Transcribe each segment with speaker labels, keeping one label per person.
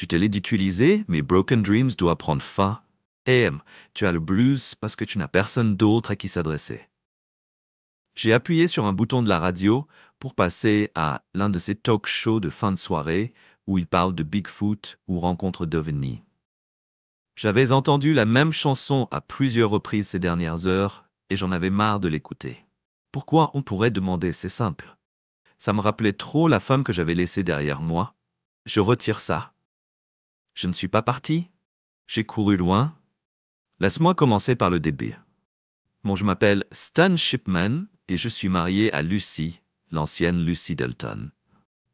Speaker 1: Tu t'es ridiculisé, mais Broken Dreams doit prendre fin. Tu as le blues parce que tu n'as personne d'autre à qui s'adresser. J'ai appuyé sur un bouton de la radio pour passer à l'un de ces talk shows de fin de soirée où il parle de Bigfoot ou rencontre d'OVNI. J'avais entendu la même chanson à plusieurs reprises ces dernières heures et j'en avais marre de l'écouter. Pourquoi on pourrait demander, c'est simple. Ça me rappelait trop la femme que j'avais laissée derrière moi. Je retire ça. Je ne suis pas parti. J'ai couru loin. Laisse-moi commencer par le début. Je m'appelle Stan Shipman et je suis marié à Lucy, l'ancienne Lucy Dalton.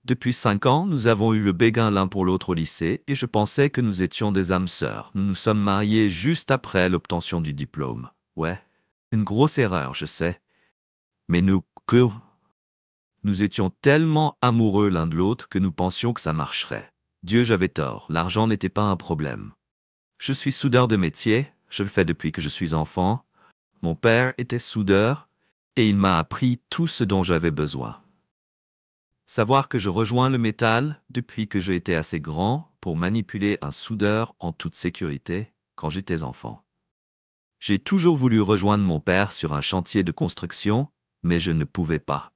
Speaker 1: Depuis 5 ans, nous avons eu le béguin l'un pour l'autre au lycée et je pensais que nous étions des âmes sœurs. Nous nous sommes mariés juste après l'obtention du diplôme. Ouais, une grosse erreur, je sais. Mais nous étions tellement amoureux l'un de l'autre que nous pensions que ça marcherait. Dieu, j'avais tort, l'argent n'était pas un problème. Je suis soudeur de métier, je le fais depuis que je suis enfant. Mon père était soudeur et il m'a appris tout ce dont j'avais besoin. Savoir que je rejoins le métal depuis que j'ai été assez grand pour manipuler un soudeur en toute sécurité quand j'étais enfant. J'ai toujours voulu rejoindre mon père sur un chantier de construction, mais je ne pouvais pas.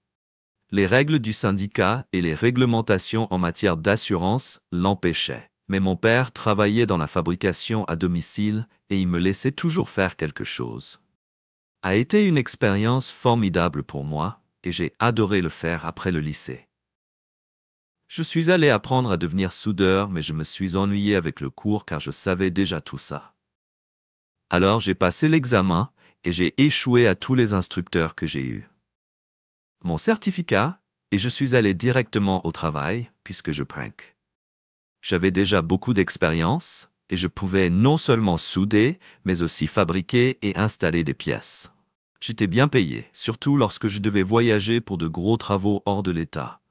Speaker 1: Les règles du syndicat et les réglementations en matière d'assurance l'empêchaient. Mais mon père travaillait dans la fabrication à domicile et il me laissait toujours faire quelque chose. A été une expérience formidable pour moi et j'ai adoré le faire après le lycée. Je suis allé apprendre à devenir soudeur, mais je me suis ennuyé avec le cours car je savais déjà tout ça. Alors j'ai passé l'examen et j'ai échoué à tous les instructeurs que j'ai eus. Mon certificat, et je suis allé directement au travail puisque je prank. J'avais déjà beaucoup d'expérience et je pouvais non seulement souder, mais aussi fabriquer et installer des pièces. J'étais bien payé, surtout lorsque je devais voyager pour de gros travaux hors de l'État.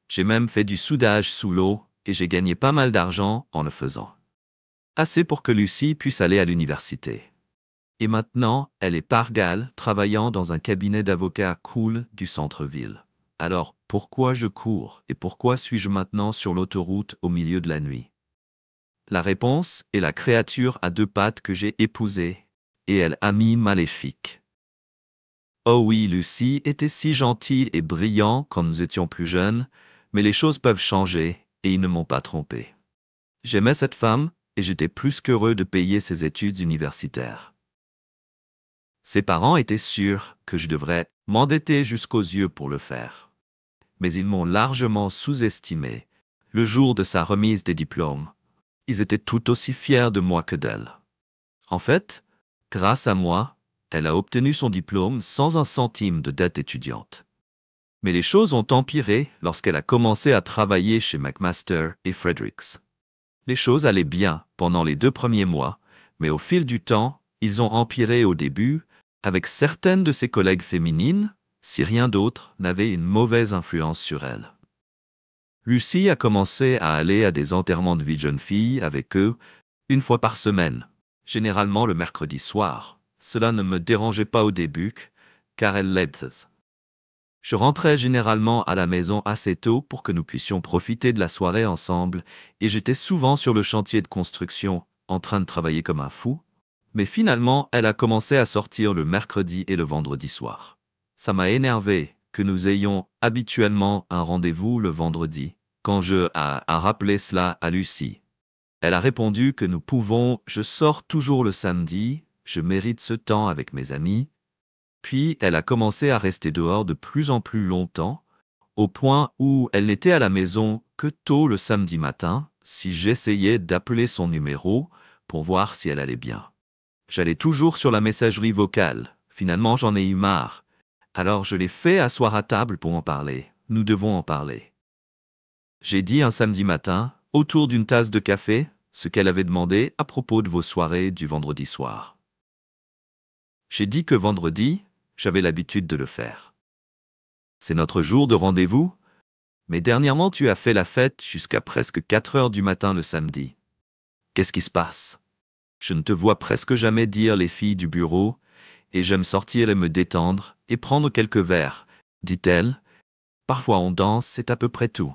Speaker 1: J'ai même fait du soudage sous l'eau et j'ai gagné pas mal d'argent en le faisant. Assez pour que Lucy puisse aller à l'université. Et maintenant, elle est pargale, travaillant dans un cabinet d'avocats cool du centre-ville. Alors, pourquoi je cours et pourquoi suis-je maintenant sur l'autoroute au milieu de la nuit? La réponse est la créature à 2 pattes que j'ai épousée, et elle amie maléfique. Oh oui, Lucy était si gentille et brillante quand nous étions plus jeunes, mais les choses peuvent changer, et ils ne m'ont pas trompé. J'aimais cette femme, et j'étais plus qu'heureux de payer ses études universitaires. Ses parents étaient sûrs que je devrais m'endetter jusqu'aux yeux pour le faire. Mais ils m'ont largement sous-estimé. Le jour de sa remise des diplômes, ils étaient tout aussi fiers de moi que d'elle. En fait, grâce à moi, elle a obtenu son diplôme sans un centime de dette étudiante. Mais les choses ont empiré lorsqu'elle a commencé à travailler chez McMaster et Fredericks. Les choses allaient bien pendant les 2 premiers mois, mais au fil du temps, ils ont empiré au début, avec certaines de ses collègues féminines, si rien d'autre n'avait une mauvaise influence sur elle. Lucy a commencé à aller à des enterrements de vie de jeunes filles avec eux, 1 fois par semaine, généralement le mercredi soir. Cela ne me dérangeait pas au début, car elle l'aidait. Je rentrais généralement à la maison assez tôt pour que nous puissions profiter de la soirée ensemble, et j'étais souvent sur le chantier de construction, en train de travailler comme un fou. Mais finalement, elle a commencé à sortir le mercredi et le vendredi soir. Ça m'a énervé que nous ayons habituellement un rendez-vous le vendredi, quand je a rappelé cela à Lucy. Elle a répondu que nous pouvons, je sors toujours le samedi, je mérite ce temps avec mes amis. Puis elle a commencé à rester dehors de plus en plus longtemps, au point où elle n'était à la maison que tôt le samedi matin, si j'essayais d'appeler son numéro pour voir si elle allait bien. J'allais toujours sur la messagerie vocale. Finalement, j'en ai eu marre. Alors je l'ai fait asseoir à table pour en parler. Nous devons en parler. J'ai dit un samedi matin, autour d'une tasse de café, ce qu'elle avait demandé à propos de vos soirées du vendredi soir. J'ai dit que vendredi, j'avais l'habitude de le faire. C'est notre jour de rendez-vous, mais dernièrement tu as fait la fête jusqu'à presque 4 heures du matin le samedi. Qu'est-ce qui se passe? Je ne te vois presque jamais dire les filles du bureau, et j'aime sortir et me détendre, et prendre quelques verres, dit-elle. Parfois on danse, c'est à peu près tout.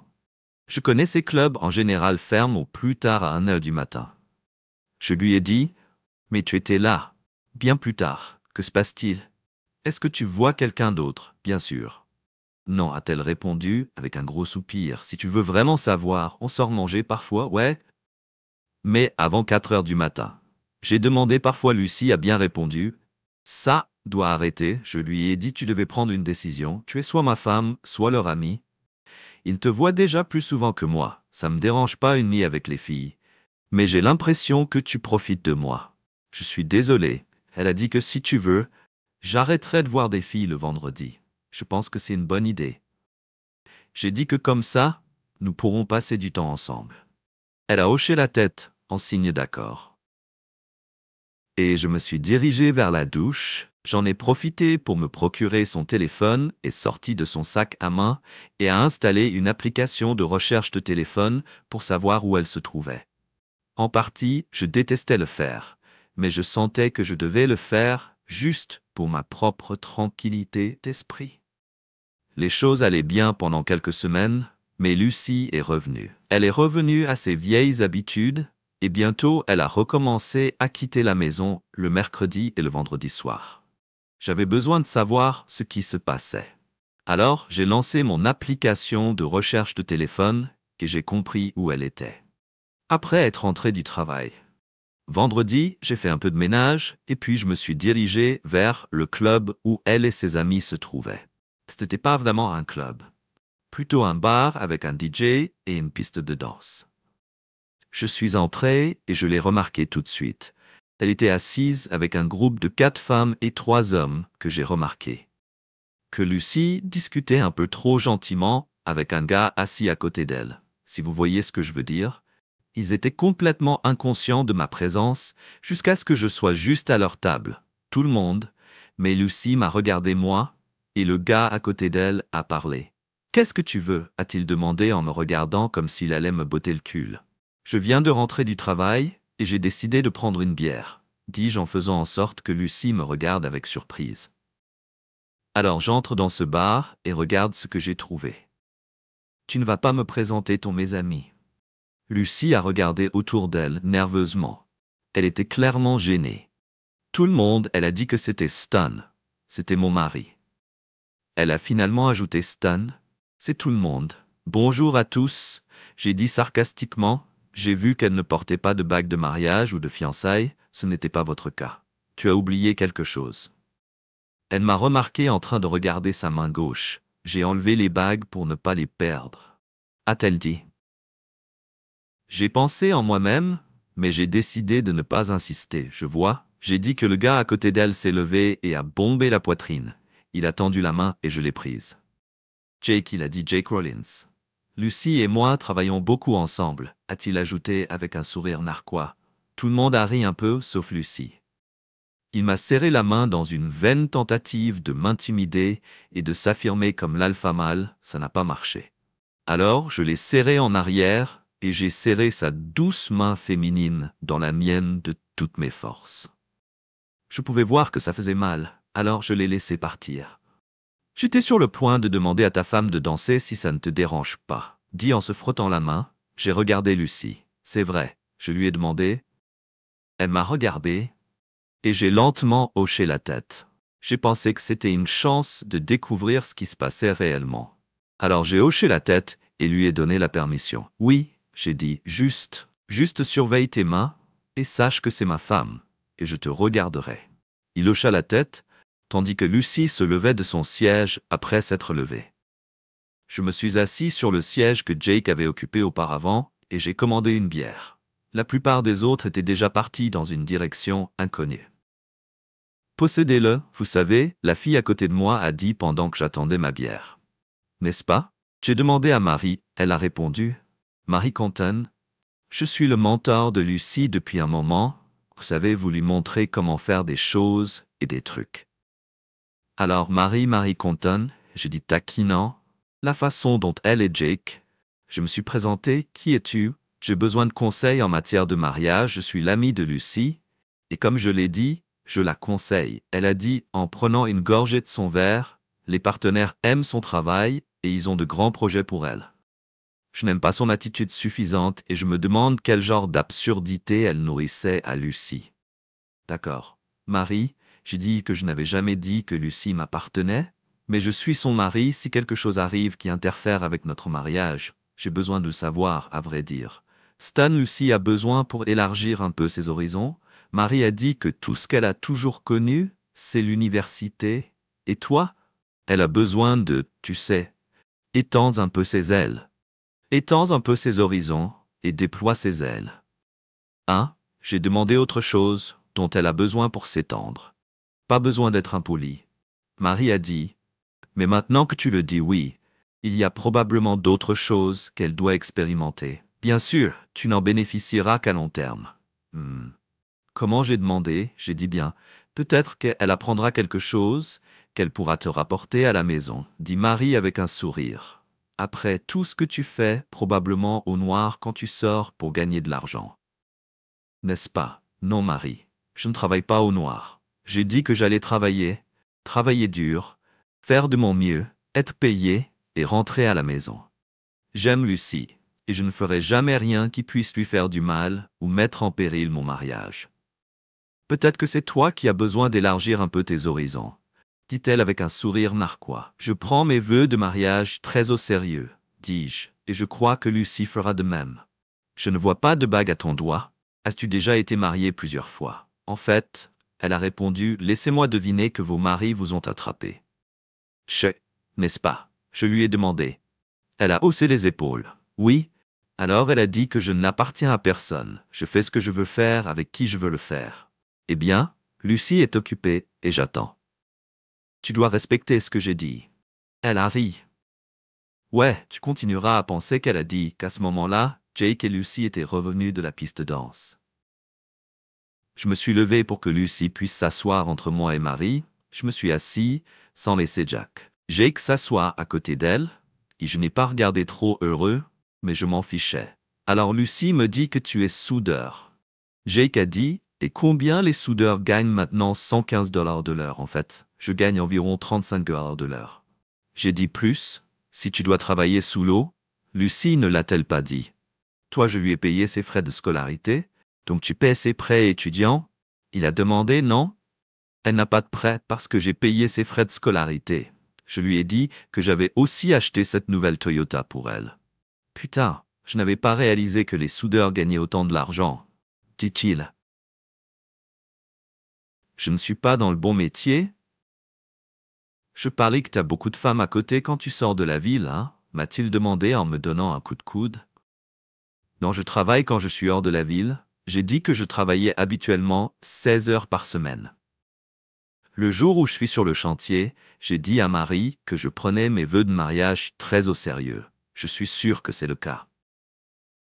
Speaker 1: Je connais ces clubs en général ferment au plus tard à 1 heure du matin. Je lui ai dit, mais tu étais là, bien plus tard, que se passe-t-il? Est-ce que tu vois quelqu'un d'autre? Bien sûr. Non, a-t-elle répondu, avec un gros soupir. Si tu veux vraiment savoir, on sort manger parfois, ouais. Mais avant 4 heures du matin. J'ai demandé parfois, Lucie a bien répondu. Ça doit arrêter, je lui ai dit tu devais prendre une décision, tu es soit ma femme, soit leur amie. Il te voit déjà plus souvent que moi, ça me dérange pas une nuit avec les filles. Mais j'ai l'impression que tu profites de moi. Je suis désolé, elle a dit que si tu veux, j'arrêterai de voir des filles le vendredi. Je pense que c'est une bonne idée. J'ai dit que comme ça, nous pourrons passer du temps ensemble. Elle a hoché la tête, en signe d'accord. Et je me suis dirigé vers la douche, j'en ai profité pour me procurer son téléphone et sorti de son sac à main et a installé une application de recherche de téléphone pour savoir où elle se trouvait. En partie, je détestais le faire, mais je sentais que je devais le faire juste pour ma propre tranquillité d'esprit. Les choses allaient bien pendant quelques semaines, mais Lucie est revenue. Elle est revenue à ses vieilles habitudes, et bientôt elle a recommencé à quitter la maison le mercredi et le vendredi soir. J'avais besoin de savoir ce qui se passait. Alors j'ai lancé mon application de recherche de téléphone et j'ai compris où elle était. Après être rentré du travail. Vendredi, j'ai fait un peu de ménage et puis je me suis dirigé vers le club où elle et ses amis se trouvaient. Ce n'était pas vraiment un club, plutôt un bar avec un DJ et une piste de danse. Je suis entré et je l'ai remarqué tout de suite. Elle était assise avec un groupe de 4 femmes et 3 hommes que j'ai remarqué. Que Lucie discutait un peu trop gentiment avec un gars assis à côté d'elle, si vous voyez ce que je veux dire. Ils étaient complètement inconscients de ma présence jusqu'à ce que je sois juste à leur table. Tout le monde, mais Lucie m'a regardé moi, et le gars à côté d'elle a parlé. « Qu'est-ce que tu veux » a-t-il demandé en me regardant comme s'il allait me botter le cul. « Je viens de rentrer du travail et j'ai décidé de prendre une bière », dis-je en faisant en sorte que Lucie me regarde avec surprise. Alors j'entre dans ce bar et regarde ce que j'ai trouvé. « Tu ne vas pas me présenter mes amis ?» Lucie a regardé autour d'elle nerveusement. Elle était clairement gênée. Tout le monde, elle a dit que c'était Stan. C'était mon mari. Elle a finalement ajouté Stan. C'est tout le monde. Bonjour à tous, j'ai dit sarcastiquement. J'ai vu qu'elle ne portait pas de bague de mariage ou de fiançailles, ce n'était pas votre cas. Tu as oublié quelque chose. Elle m'a remarqué en train de regarder sa main gauche. J'ai enlevé les bagues pour ne pas les perdre. A-t-elle dit. J'ai pensé en moi-même, mais j'ai décidé de ne pas insister, je vois. J'ai dit que le gars à côté d'elle s'est levé et a bombé la poitrine. Il a tendu la main et je l'ai prise. Jake, il a dit Jake Rollins. Lucie et moi travaillons beaucoup ensemble, a-t-il ajouté avec un sourire narquois. Tout le monde a ri un peu, sauf Lucie. Il m'a serré la main dans une vaine tentative de m'intimider et de s'affirmer comme l'alpha mâle, ça n'a pas marché. Alors je l'ai serré en arrière et j'ai serré sa douce main féminine dans la mienne de toutes mes forces. Je pouvais voir que ça faisait mal, alors je l'ai laissé partir. J'étais sur le point de demander à ta femme de danser si ça ne te dérange pas, dit en se frottant la main. J'ai regardé Lucie. C'est vrai, je lui ai demandé. Elle m'a regardé et j'ai lentement hoché la tête. J'ai pensé que c'était une chance de découvrir ce qui se passait réellement. Alors j'ai hoché la tête et lui ai donné la permission. Oui, j'ai dit, juste surveille tes mains et sache que c'est ma femme, et je te regarderai. Il hocha la tête, tandis que Lucie se levait de son siège après s'être levée. Je me suis assis sur le siège que Jake avait occupé auparavant et j'ai commandé une bière. La plupart des autres étaient déjà partis dans une direction inconnue. Possédez-le, vous savez, la fille à côté de moi a dit pendant que j'attendais ma bière. N'est-ce pas? J'ai demandé à Marie, elle a répondu. Marie Compton, je suis le mentor de Lucie depuis un moment, vous savez, vous lui montrez comment faire des choses et des trucs. Alors Marie Compton, j'ai dit taquinant, la façon dont elle et Jake, je me suis présenté, qui es-tu? J'ai besoin de conseils en matière de mariage, je suis l'ami de Lucie, et comme je l'ai dit, je la conseille. Elle a dit en prenant une gorgée de son verre, les partenaires aiment son travail et ils ont de grands projets pour elle. Je n'aime pas son attitude suffisante et je me demande quel genre d'absurdité elle nourrissait à Lucie. D'accord. Marie, j'ai dit que je n'avais jamais dit que Lucie m'appartenait, mais je suis son mari si quelque chose arrive qui interfère avec notre mariage. J'ai besoin de le savoir, à vrai dire. Stan, Lucie a besoin pour élargir un peu ses horizons. Marie a dit que tout ce qu'elle a toujours connu, c'est l'université. Et toi? Elle a besoin de, tu sais, étendre un peu ses ailes. Étends un peu ses horizons et déploie ses ailes. Hein? J'ai demandé autre chose dont elle a besoin pour s'étendre. Pas besoin d'être impoli. Marie a dit, mais maintenant que tu le dis oui, il y a probablement d'autres choses qu'elle doit expérimenter. Bien sûr, tu n'en bénéficieras qu'à long terme. Comment j'ai demandé, j'ai dit bien, peut-être qu'elle apprendra quelque chose qu'elle pourra te rapporter à la maison, dit Marie avec un sourire. Après tout ce que tu fais, probablement au noir quand tu sors pour gagner de l'argent. N'est-ce pas? Non, Marie. Je ne travaille pas au noir. J'ai dit que j'allais travailler dur, faire de mon mieux, être payé et rentrer à la maison. J'aime Lucie, et je ne ferai jamais rien qui puisse lui faire du mal ou mettre en péril mon mariage. Peut-être que c'est toi qui as besoin d'élargir un peu tes horizons, dit-elle avec un sourire narquois. Je prends mes vœux de mariage très au sérieux, dis-je, et je crois que Lucie fera de même. Je ne vois pas de bague à ton doigt. As-tu déjà été mariée plusieurs fois? En fait, elle a répondu, laissez-moi deviner que vos maris vous ont attrapé. N'est-ce pas? Je lui ai demandé. Elle a haussé les épaules. Oui. Alors elle a dit que je n'appartiens à personne. Je fais ce que je veux faire avec qui je veux le faire. Eh bien, Lucie est occupée et j'attends. Tu dois respecter ce que j'ai dit. Elle a ri. Ouais, tu continueras à penser qu'elle a dit qu'à ce moment-là, Jake et Lucie étaient revenus de la piste de danse. Je me suis levé pour que Lucie puisse s'asseoir entre moi et Marie. Je me suis assis, sans laisser Jack. Jake s'assoit à côté d'elle, et je n'ai pas regardé trop heureux, mais je m'en fichais. Alors Lucie me dit que tu es soudeur. Jake a dit, et combien les soudeurs gagnent maintenant? $115 de l'heure en fait. Je gagne environ $35 de l'heure. J'ai dit plus, si tu dois travailler sous l'eau, Lucie ne l'a-t-elle pas dit? Toi, je lui ai payé ses frais de scolarité, donc tu paies ses prêts étudiants? Il a demandé non? Elle n'a pas de prêt parce que j'ai payé ses frais de scolarité. Je lui ai dit que j'avais aussi acheté cette nouvelle Toyota pour elle. Putain, je n'avais pas réalisé que les soudeurs gagnaient autant de l'argent, dit-il. Je ne suis pas dans le bon métier? Je parie que t'as beaucoup de femmes à côté quand tu sors de la ville, hein? M'a-t-il demandé en me donnant un coup de coude. Non, je travaille quand je suis hors de la ville. J'ai dit que je travaillais habituellement 16 heures par semaine. Le jour où je suis sur le chantier, j'ai dit à Marie que je prenais mes vœux de mariage très au sérieux. Je suis sûr que c'est le cas.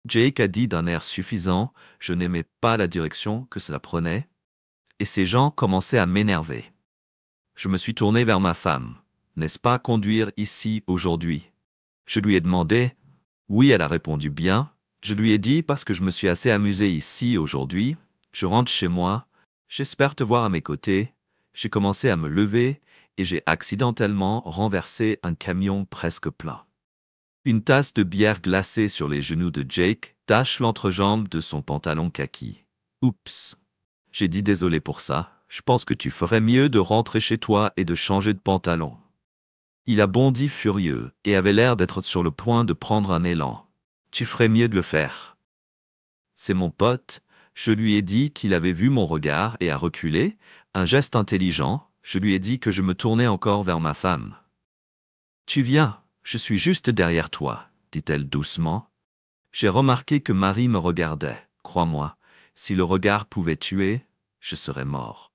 Speaker 1: Jake a dit d'un air suffisant, je n'aimais pas la direction que cela prenait, et ces gens commençaient à m'énerver. Je me suis tourné vers ma femme. N'est-ce pas conduire ici aujourd'hui? Je lui ai demandé. Oui, elle a répondu bien. Je lui ai dit parce que je me suis assez amusé ici aujourd'hui. Je rentre chez moi. J'espère te voir à mes côtés. J'ai commencé à me lever et j'ai accidentellement renversé un camion presque plein. Une tasse de bière glacée sur les genoux de Jake tache l'entrejambe de son pantalon kaki. Oups. J'ai dit désolé pour ça. Je pense que tu ferais mieux de rentrer chez toi et de changer de pantalon. Il a bondi furieux et avait l'air d'être sur le point de prendre un élan. Tu ferais mieux de le faire. C'est mon pote. Je lui ai dit qu'il avait vu mon regard et a reculé. Un geste intelligent. Je lui ai dit que je me tournais encore vers ma femme. Tu viens, je suis juste derrière toi, dit-elle doucement. J'ai remarqué que Marie me regardait. Crois-moi, si le regard pouvait tuer, je serais mort.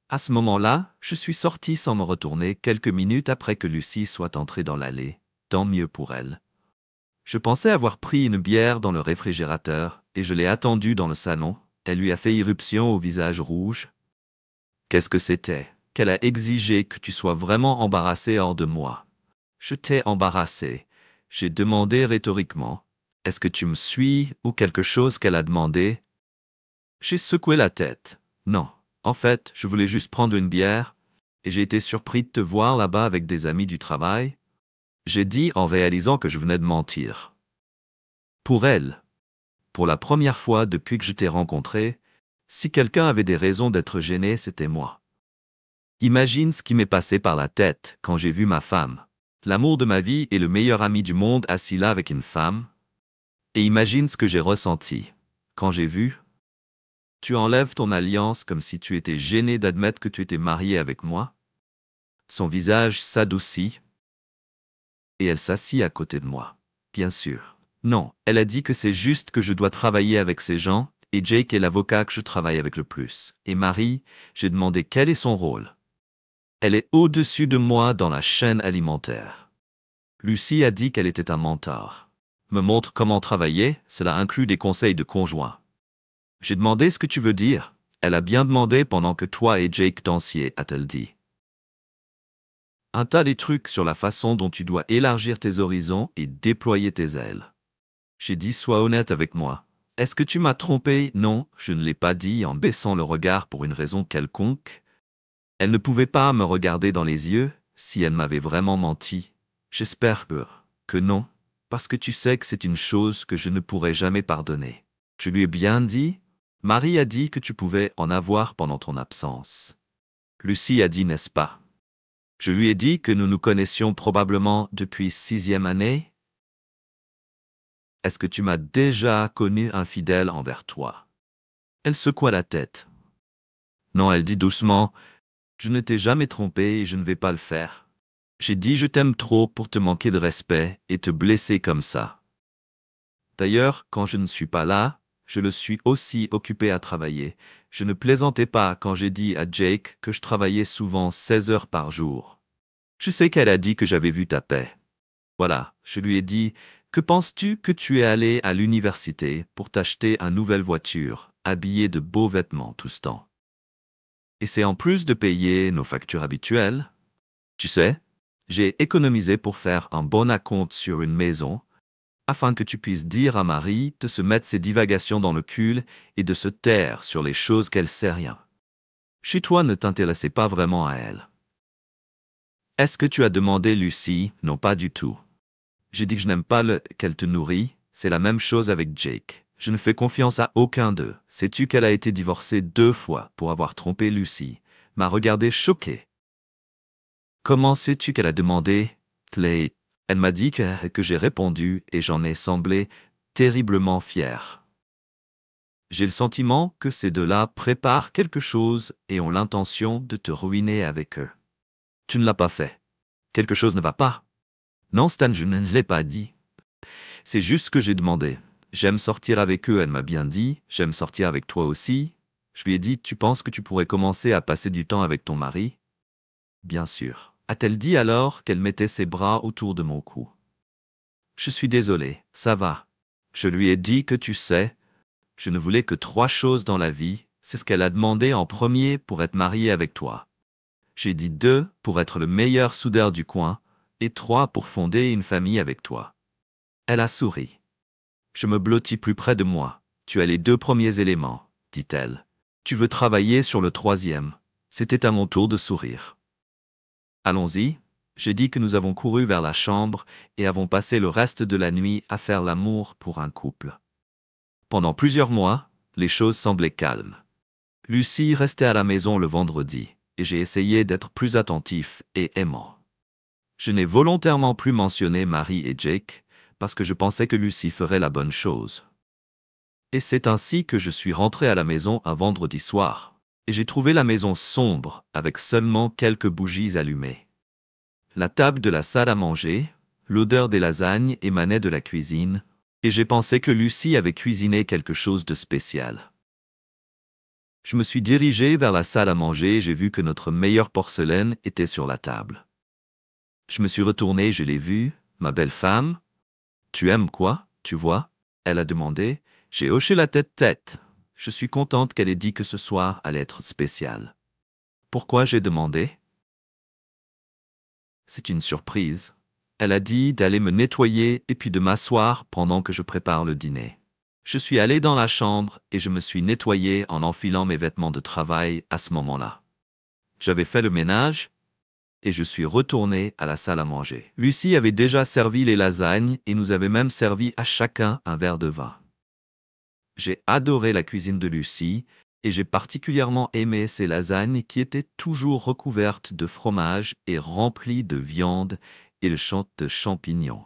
Speaker 1: À ce moment-là, je suis sorti sans me retourner quelques minutes après que Lucie soit entrée dans l'allée. Tant mieux pour elle. Je pensais avoir pris une bière dans le réfrigérateur et je l'ai attendue dans le salon. Elle lui a fait irruption au visage rouge. Qu'est-ce que c'était? Qu'elle a exigé que tu sois vraiment embarrassé hors de moi. Je t'ai embarrassé. J'ai demandé rhétoriquement. Est-ce que tu me suis ou quelque chose qu'elle a demandé? J'ai secoué la tête. Non. En fait, je voulais juste prendre une bière, et j'ai été surpris de te voir là-bas avec des amis du travail. J'ai dit en réalisant que je venais de mentir. Pour elle, pour la première fois depuis que je t'ai rencontré, si quelqu'un avait des raisons d'être gêné, c'était moi. Imagine ce qui m'est passé par la tête quand j'ai vu ma femme, l'amour de ma vie et le meilleur ami du monde assis là avec une femme. Et imagine ce que j'ai ressenti quand j'ai vu. Tu enlèves ton alliance comme si tu étais gêné d'admettre que tu étais marié avec moi. Son visage s'adoucit et elle s'assit à côté de moi. Bien sûr. Non, elle a dit que c'est juste que je dois travailler avec ces gens, et Jake est l'avocat que je travaille avec le plus. Et Marie, j'ai demandé quel est son rôle. Elle est au-dessus de moi dans la chaîne alimentaire. Lucie a dit qu'elle était un mentor. Me montre comment travailler, cela inclut des conseils de conjoint. J'ai demandé ce que tu veux dire. Elle a bien demandé pendant que toi et Jake dansiez, a-t-elle dit. Un tas de trucs sur la façon dont tu dois élargir tes horizons et déployer tes ailes. J'ai dit sois honnête avec moi. Est-ce que tu m'as trompé? Non, je ne l'ai pas dit en baissant le regard pour une raison quelconque. Elle ne pouvait pas me regarder dans les yeux si elle m'avait vraiment menti. J'espère que non, parce que tu sais que c'est une chose que je ne pourrai jamais pardonner. Je lui ai bien dit. Marie a dit que tu pouvais en avoir pendant ton absence. Lucie a dit, n'est-ce pas? Je lui ai dit que nous nous connaissions probablement depuis 6e année. Est-ce que tu m'as déjà connu infidèle envers toi? Elle secoua la tête. Non, elle dit doucement, je ne t'ai jamais trompé et je ne vais pas le faire. J'ai dit je t'aime trop pour te manquer de respect et te blesser comme ça. D'ailleurs, quand je ne suis pas là, je le suis aussi occupé à travailler. Je ne plaisantais pas quand j'ai dit à Jake que je travaillais souvent 16 heures par jour. Je sais qu'elle a dit que j'avais vu ta paix. Voilà, je lui ai dit, que penses-tu que tu es allé à l'université pour t'acheter une nouvelle voiture, habillé de beaux vêtements tout ce temps? Et c'est en plus de payer nos factures habituelles. Tu sais, j'ai économisé pour faire un bon acompte sur une maison, afin que tu puisses dire à Marie de se mettre ses divagations dans le cul et de se taire sur les choses qu'elle sait rien. Chez toi ne t'intéressais pas vraiment à elle. Est-ce que tu as demandé Lucie? Non, pas du tout. J'ai dit que je n'aime pas qu'elle te nourrit, c'est la même chose avec Jake. Je ne fais confiance à aucun d'eux. Sais-tu qu'elle a été divorcée 2 fois pour avoir trompé Lucie? M'a regardé choqué. Comment sais-tu qu'elle a demandé Clay? Elle m'a dit que j'ai répondu et j'en ai semblé terriblement fier. J'ai le sentiment que ces deux-là préparent quelque chose et ont l'intention de te ruiner avec eux. Tu ne l'as pas fait. Quelque chose ne va pas. Non, Stan, je ne l'ai pas dit. C'est juste ce que j'ai demandé. J'aime sortir avec eux, elle m'a bien dit. J'aime sortir avec toi aussi. Je lui ai dit, tu penses que tu pourrais commencer à passer du temps avec ton mari? Bien sûr. A-t-elle dit alors qu'elle mettait ses bras autour de mon cou? Je suis désolé, ça va. Je lui ai dit que tu sais, je ne voulais que 3 choses dans la vie, c'est ce qu'elle a demandé en premier pour être mariée avec toi. J'ai dit 2 pour être le meilleur soudeur du coin, et 3 pour fonder une famille avec toi. Elle a souri. Je me blottis plus près de moi. Tu as les 2 premiers éléments, dit-elle. Tu veux travailler sur le 3e. C'était à mon tour de sourire. Allons-y. J'ai dit que nous avons couru vers la chambre et avons passé le reste de la nuit à faire l'amour pour un couple. Pendant plusieurs mois, les choses semblaient calmes. Lucie restait à la maison le vendredi, et j'ai essayé d'être plus attentif et aimant. Je n'ai volontairement plus mentionné Marie et Jake, parce que je pensais que Lucie ferait la bonne chose. Et c'est ainsi que je suis rentré à la maison un vendredi soir, et j'ai trouvé la maison sombre, avec seulement quelques bougies allumées. La table de la salle à manger, l'odeur des lasagnes émanait de la cuisine, et j'ai pensé que Lucie avait cuisiné quelque chose de spécial. Je me suis dirigé vers la salle à manger et j'ai vu que notre meilleure porcelaine était sur la table. Je me suis retourné et je l'ai vue, ma belle femme. « Tu aimes quoi, tu vois ?» elle a demandé. J'ai hoché la tête. Je suis contente qu'elle ait dit que ce soir allait être spécial. Pourquoi j'ai demandé? C'est une surprise. Elle a dit d'aller me nettoyer et puis de m'asseoir pendant que je prépare le dîner. Je suis allé dans la chambre et je me suis nettoyé en enfilant mes vêtements de travail à ce moment-là. J'avais fait le ménage. et je suis retourné à la salle à manger. Lucie avait déjà servi les lasagnes et nous avait même servi à chacun un verre de vin. J'ai adoré la cuisine de Lucie, et j'ai particulièrement aimé ses lasagnes qui étaient toujours recouvertes de fromage et remplies de viande et de champignons.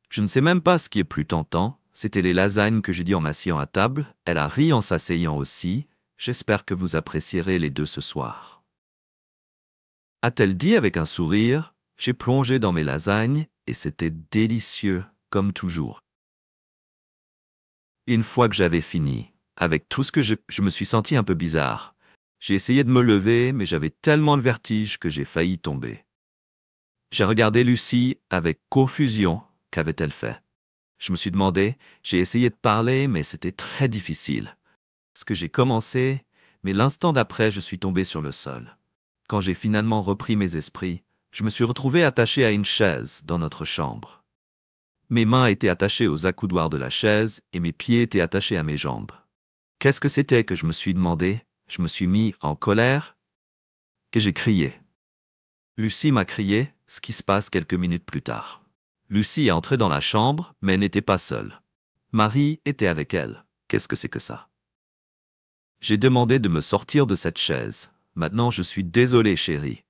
Speaker 1: Je ne sais même pas ce qui est plus tentant, c'était les lasagnes que j'ai dit en m'asseyant à table, elle a ri en s'asseyant aussi, j'espère que vous apprécierez les deux ce soir. A-t-elle dit avec un sourire, j'ai plongé dans mes lasagnes et c'était délicieux, comme toujours. Une fois que j'avais fini, avec tout ce que je me suis senti un peu bizarre. J'ai essayé de me lever, mais j'avais tellement de vertige que j'ai failli tomber. J'ai regardé Lucie avec confusion. Qu'avait-elle fait? Je me suis demandé, j'ai essayé de parler, mais c'était très difficile. Ce que j'ai commencé, mais l'instant d'après, je suis tombé sur le sol. Quand j'ai finalement repris mes esprits, je me suis retrouvé attaché à une chaise dans notre chambre. Mes mains étaient attachées aux accoudoirs de la chaise et mes pieds étaient attachés à mes jambes. Qu'est-ce que c'était que je me suis demandé? Je me suis mis en colère et j'ai crié. Lucie m'a crié, ce qui se passe quelques minutes plus tard. Lucie est entrée dans la chambre, mais n'était pas seule. Marie était avec elle. Qu'est-ce que c'est que ça? J'ai demandé de me sortir de cette chaise. Maintenant, je suis désolé, chérie.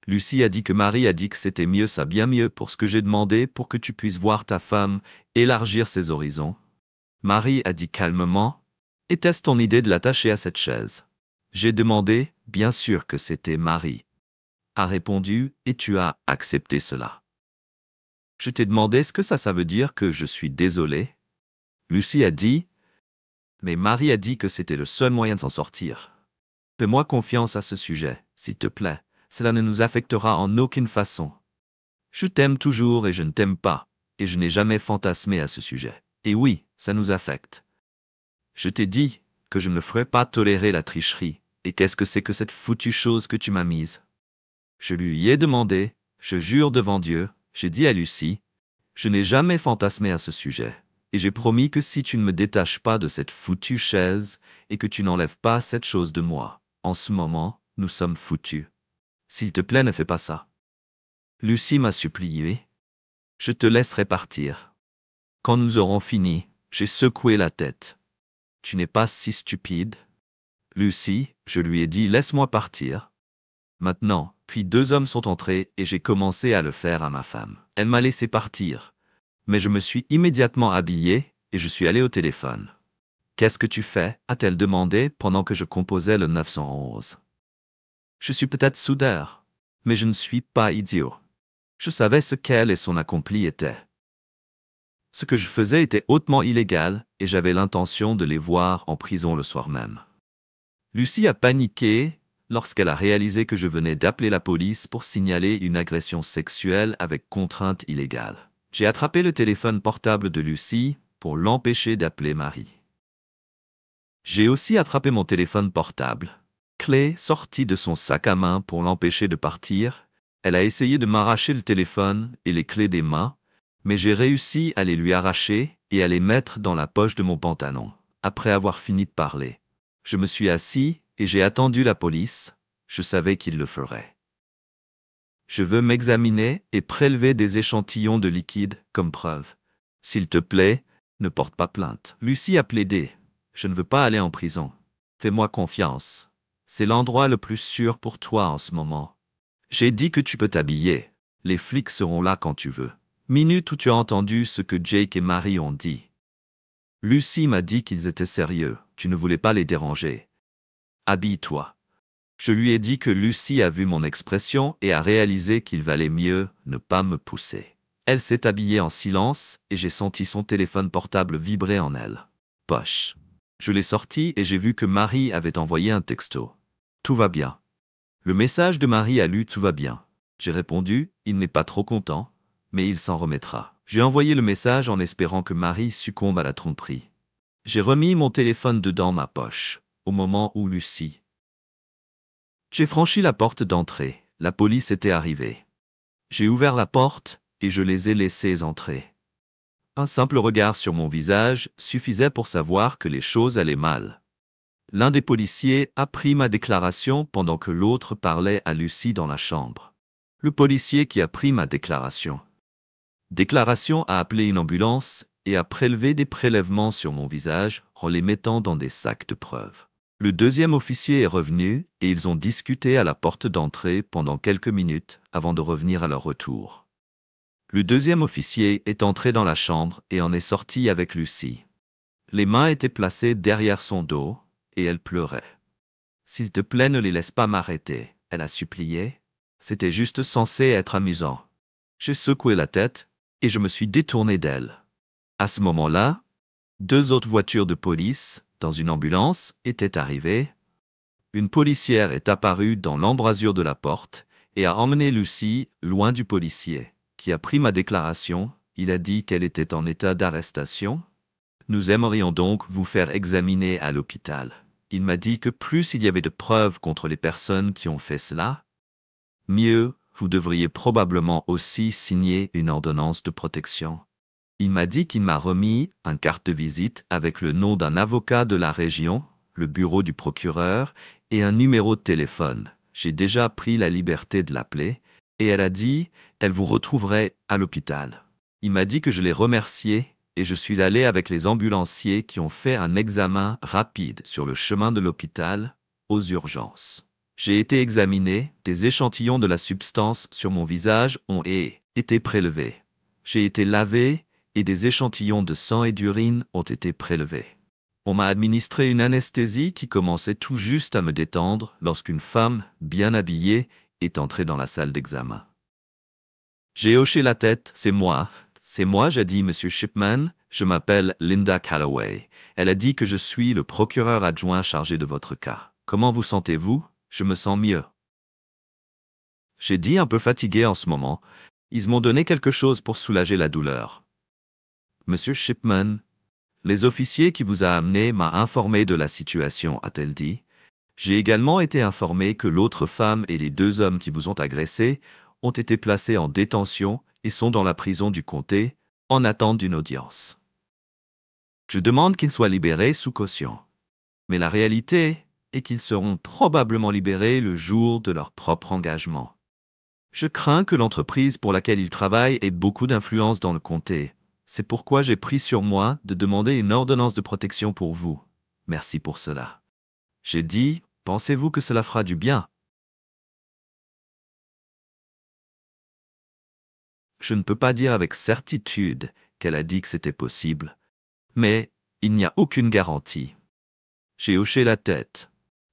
Speaker 1: Lucie a dit que Marie a dit que c'était mieux, ça bien mieux pour ce que j'ai demandé pour que tu puisses voir ta femme élargir ses horizons. Marie a dit calmement, « Était-ce ton idée de l'attacher à cette chaise ?» J'ai demandé, bien sûr que c'était Marie. A répondu, « Et tu as accepté cela. » Je t'ai demandé ce que ça veut dire que je suis désolé. Lucie a dit, « Mais Marie a dit que c'était le seul moyen de s'en sortir. Fais-moi confiance à ce sujet, s'il te plaît. Cela ne nous affectera en aucune façon. Je t'aime toujours et je ne t'aime pas, et je n'ai jamais fantasmé à ce sujet. Et oui, ça nous affecte. Je t'ai dit que je ne ferais pas tolérer la tricherie. Et qu'est-ce que c'est que cette foutue chose que tu m'as mise? Je lui ai demandé, je jure devant Dieu, j'ai dit à Lucie, je n'ai jamais fantasmé à ce sujet. Et j'ai promis que si tu ne me détaches pas de cette foutue chaise et que tu n'enlèves pas cette chose de moi, en ce moment, nous sommes foutus. S'il te plaît, ne fais pas ça. Lucie m'a supplié. Je te laisserai partir. Quand nous aurons fini, j'ai secoué la tête. Tu n'es pas si stupide. Lucie, je lui ai dit, laisse-moi partir. Maintenant, puis deux hommes sont entrés et j'ai commencé à le faire à ma femme. Elle m'a laissé partir. Mais je me suis immédiatement habillé et je suis allé au téléphone. Qu'est-ce que tu fais? A-t-elle demandé pendant que je composais le 911. Je suis peut-être soudeur, mais je ne suis pas idiot. Je savais ce qu'elle et son accompli étaient. Ce que je faisais était hautement illégal et j'avais l'intention de les voir en prison le soir même. Lucie a paniqué lorsqu'elle a réalisé que je venais d'appeler la police pour signaler une agression sexuelle avec contrainte illégale. J'ai attrapé le téléphone portable de Lucie pour l'empêcher d'appeler Marie. J'ai aussi attrapé mon téléphone portable. Clé sortie de son sac à main pour l'empêcher de partir. Elle a essayé de m'arracher le téléphone et les clés des mains, mais j'ai réussi à les lui arracher et à les mettre dans la poche de mon pantalon, après avoir fini de parler. Je me suis assis et j'ai attendu la police, je savais qu'il le ferait. Je veux m'examiner et prélever des échantillons de liquide comme preuve. S'il te plaît, ne porte pas plainte. Lucie a plaidé. Je ne veux pas aller en prison. Fais-moi confiance. C'est l'endroit le plus sûr pour toi en ce moment. J'ai dit que tu peux t'habiller. Les flics seront là quand tu veux. Minute où tu as entendu ce que Jake et Marie ont dit. Lucie m'a dit qu'ils étaient sérieux. Tu ne voulais pas les déranger. Habille-toi. Je lui ai dit que Lucie a vu mon expression et a réalisé qu'il valait mieux ne pas me pousser. Elle s'est habillée en silence et j'ai senti son téléphone portable vibrer en elle. Poche. Je l'ai sorti et j'ai vu que Marie avait envoyé un texto. Tout va bien. Le message de Marie a lu tout va bien. J'ai répondu, il n'est pas trop content, mais il s'en remettra. J'ai envoyé le message en espérant que Marie succombe à la tromperie. J'ai remis mon téléphone dedans ma poche, au moment où Lucie. J'ai franchi la porte d'entrée. La police était arrivée. J'ai ouvert la porte et je les ai laissés entrer. Un simple regard sur mon visage suffisait pour savoir que les choses allaient mal. L'un des policiers a pris ma déclaration pendant que l'autre parlait à Lucie dans la chambre. Le policier qui a pris ma déclaration a appelé une ambulance et a prélevé des prélèvements sur mon visage en les mettant dans des sacs de preuves. Le deuxième officier est revenu et ils ont discuté à la porte d'entrée pendant quelques minutes avant de revenir à leur retour. Le deuxième officier est entré dans la chambre et en est sorti avec Lucie. Les mains étaient placées derrière son dos et elle pleurait. « S'il te plaît, ne les laisse pas m'arrêter », elle a supplié. C'était juste censé être amusant. J'ai secoué la tête et je me suis détourné d'elle. À ce moment-là, 2 autres voitures de police, dans une ambulance, étaient arrivées. Une policière est apparue dans l'embrasure de la porte et a emmené Lucie loin du policier, qui a pris ma déclaration. Il a dit qu'elle était en état d'arrestation. Nous aimerions donc vous faire examiner à l'hôpital. Il m'a dit que plus il y avait de preuves contre les personnes qui ont fait cela, mieux, vous devriez probablement aussi signer une ordonnance de protection. Il m'a dit qu'il m'a remis une carte de visite avec le nom d'un avocat de la région, le bureau du procureur et un numéro de téléphone. J'ai déjà pris la liberté de l'appeler et elle a dit qu'elle vous retrouverait à l'hôpital. Il m'a dit que je l'ai remercié et je suis allé avec les ambulanciers qui ont fait un examen rapide sur le chemin de l'hôpital aux urgences. J'ai été examiné, des échantillons de la substance sur mon visage ont été prélevés. J'ai été lavé et des échantillons de sang et d'urine ont été prélevés. On m'a administré une anesthésie qui commençait tout juste à me détendre lorsqu'une femme, bien habillée, est entrée dans la salle d'examen. J'ai hoché la tête, c'est moi, j'ai dit, Monsieur Shipman, je m'appelle Linda Calloway. Elle a dit que je suis le procureur adjoint chargé de votre cas. Comment vous sentez-vous? Je me sens mieux. J'ai dit un peu fatigué en ce moment. Ils m'ont donné quelque chose pour soulager la douleur. Monsieur Shipman, les officiers qui vous a amené m'a informé de la situation, a-t-elle dit. J'ai également été informé que l'autre femme et les 2 hommes qui vous ont agressé ont été placés en détention et sont dans la prison du comté en attente d'une audience. Je demande qu'ils soient libérés sous caution. Mais la réalité est qu'ils seront probablement libérés le jour de leur propre engagement. Je crains que l'entreprise pour laquelle ils travaillent ait beaucoup d'influence dans le comté. C'est pourquoi j'ai pris sur moi de demander une ordonnance de protection pour vous. Merci pour cela. J'ai dit, pensez-vous que cela fera du bien? Je ne peux pas dire avec certitude qu'elle a dit que c'était possible, mais il n'y a aucune garantie. J'ai hoché la tête.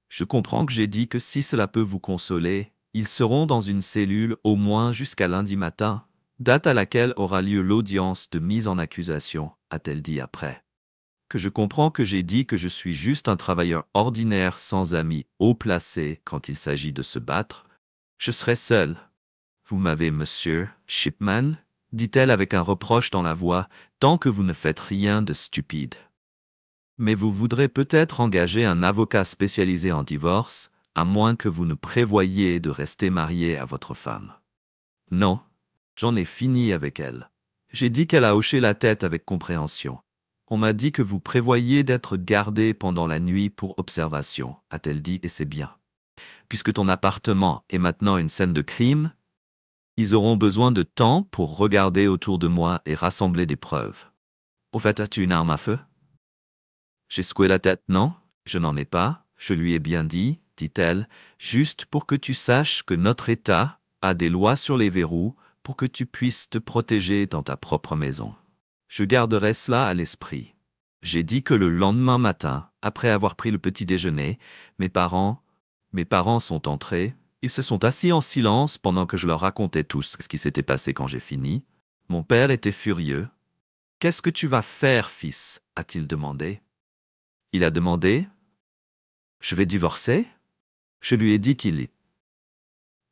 Speaker 1: Je comprends que j'ai dit que si cela peut vous consoler, ils seront dans une cellule au moins jusqu'à lundi matin, date à laquelle aura lieu l'audience de mise en accusation, a-t-elle dit après. Que je comprends que j'ai dit que je suis juste un travailleur ordinaire sans amis haut placés quand il s'agit de se battre. Je serai seul. Vous m'avez, Monsieur Shipman, dit-elle avec un reproche dans la voix, tant que vous ne faites rien de stupide. Mais vous voudrez peut-être engager un avocat spécialisé en divorce, à moins que vous ne prévoyiez de rester marié à votre femme. Non, j'en ai fini avec elle. J'ai dit qu'elle a hoché la tête avec compréhension. On m'a dit que vous prévoyiez d'être gardé pendant la nuit pour observation, a-t-elle dit, et c'est bien. Puisque ton appartement est maintenant une scène de crime, ils auront besoin de temps pour regarder autour de moi et rassembler des preuves. Au fait, as-tu une arme à feu? J'ai secoué la tête. Non, je n'en ai pas, je lui ai bien dit, dit-elle, juste pour que tu saches que notre État a des lois sur les verrous pour que tu puisses te protéger dans ta propre maison. Je garderai cela à l'esprit. J'ai dit que le lendemain matin, après avoir pris le petit déjeuner, mes parents sont entrés. Ils se sont assis en silence pendant que je leur racontais tout ce qui s'était passé quand j'ai fini. Mon père était furieux. « Qu'est-ce que tu vas faire, fils ?» a-t-il demandé. Il a demandé « Je vais divorcer ?» Je lui ai dit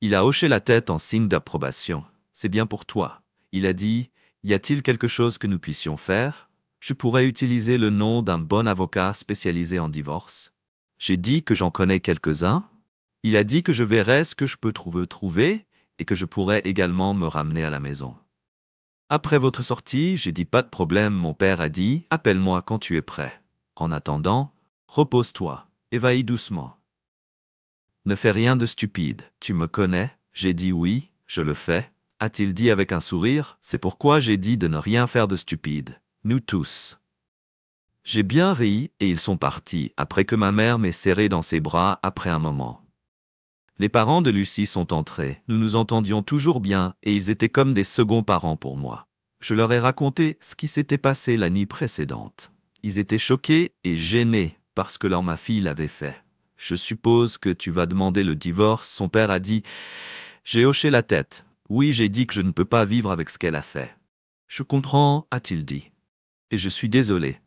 Speaker 1: Il a hoché la tête en signe d'approbation. « C'est bien pour toi. » Il a dit « Y a-t-il quelque chose que nous puissions faire? Je pourrais utiliser le nom d'un bon avocat spécialisé en divorce. » J'ai dit que j'en connais quelques-uns. Il a dit que je verrais ce que je peux trouver et que je pourrais également me ramener à la maison. Après votre sortie, j'ai dit pas de problème, mon père a dit « Appelle-moi quand tu es prêt. En attendant, repose-toi évahi doucement. Ne fais rien de stupide, tu me connais? J'ai dit oui, je le fais, a-t-il dit avec un sourire, c'est pourquoi j'ai dit de ne rien faire de stupide, nous tous. J'ai bien ri et ils sont partis après que ma mère m'ait serré dans ses bras après un moment. Les parents de Lucie sont entrés, nous nous entendions toujours bien et ils étaient comme des seconds parents pour moi. Je leur ai raconté ce qui s'était passé la nuit précédente. Ils étaient choqués et gênés parce que ma fille l'avait fait. Je suppose que tu vas demander le divorce, son père a dit. J'ai hoché la tête. Oui, j'ai dit que je ne peux pas vivre avec ce qu'elle a fait. Je comprends, a-t-il dit. Et je suis désolé.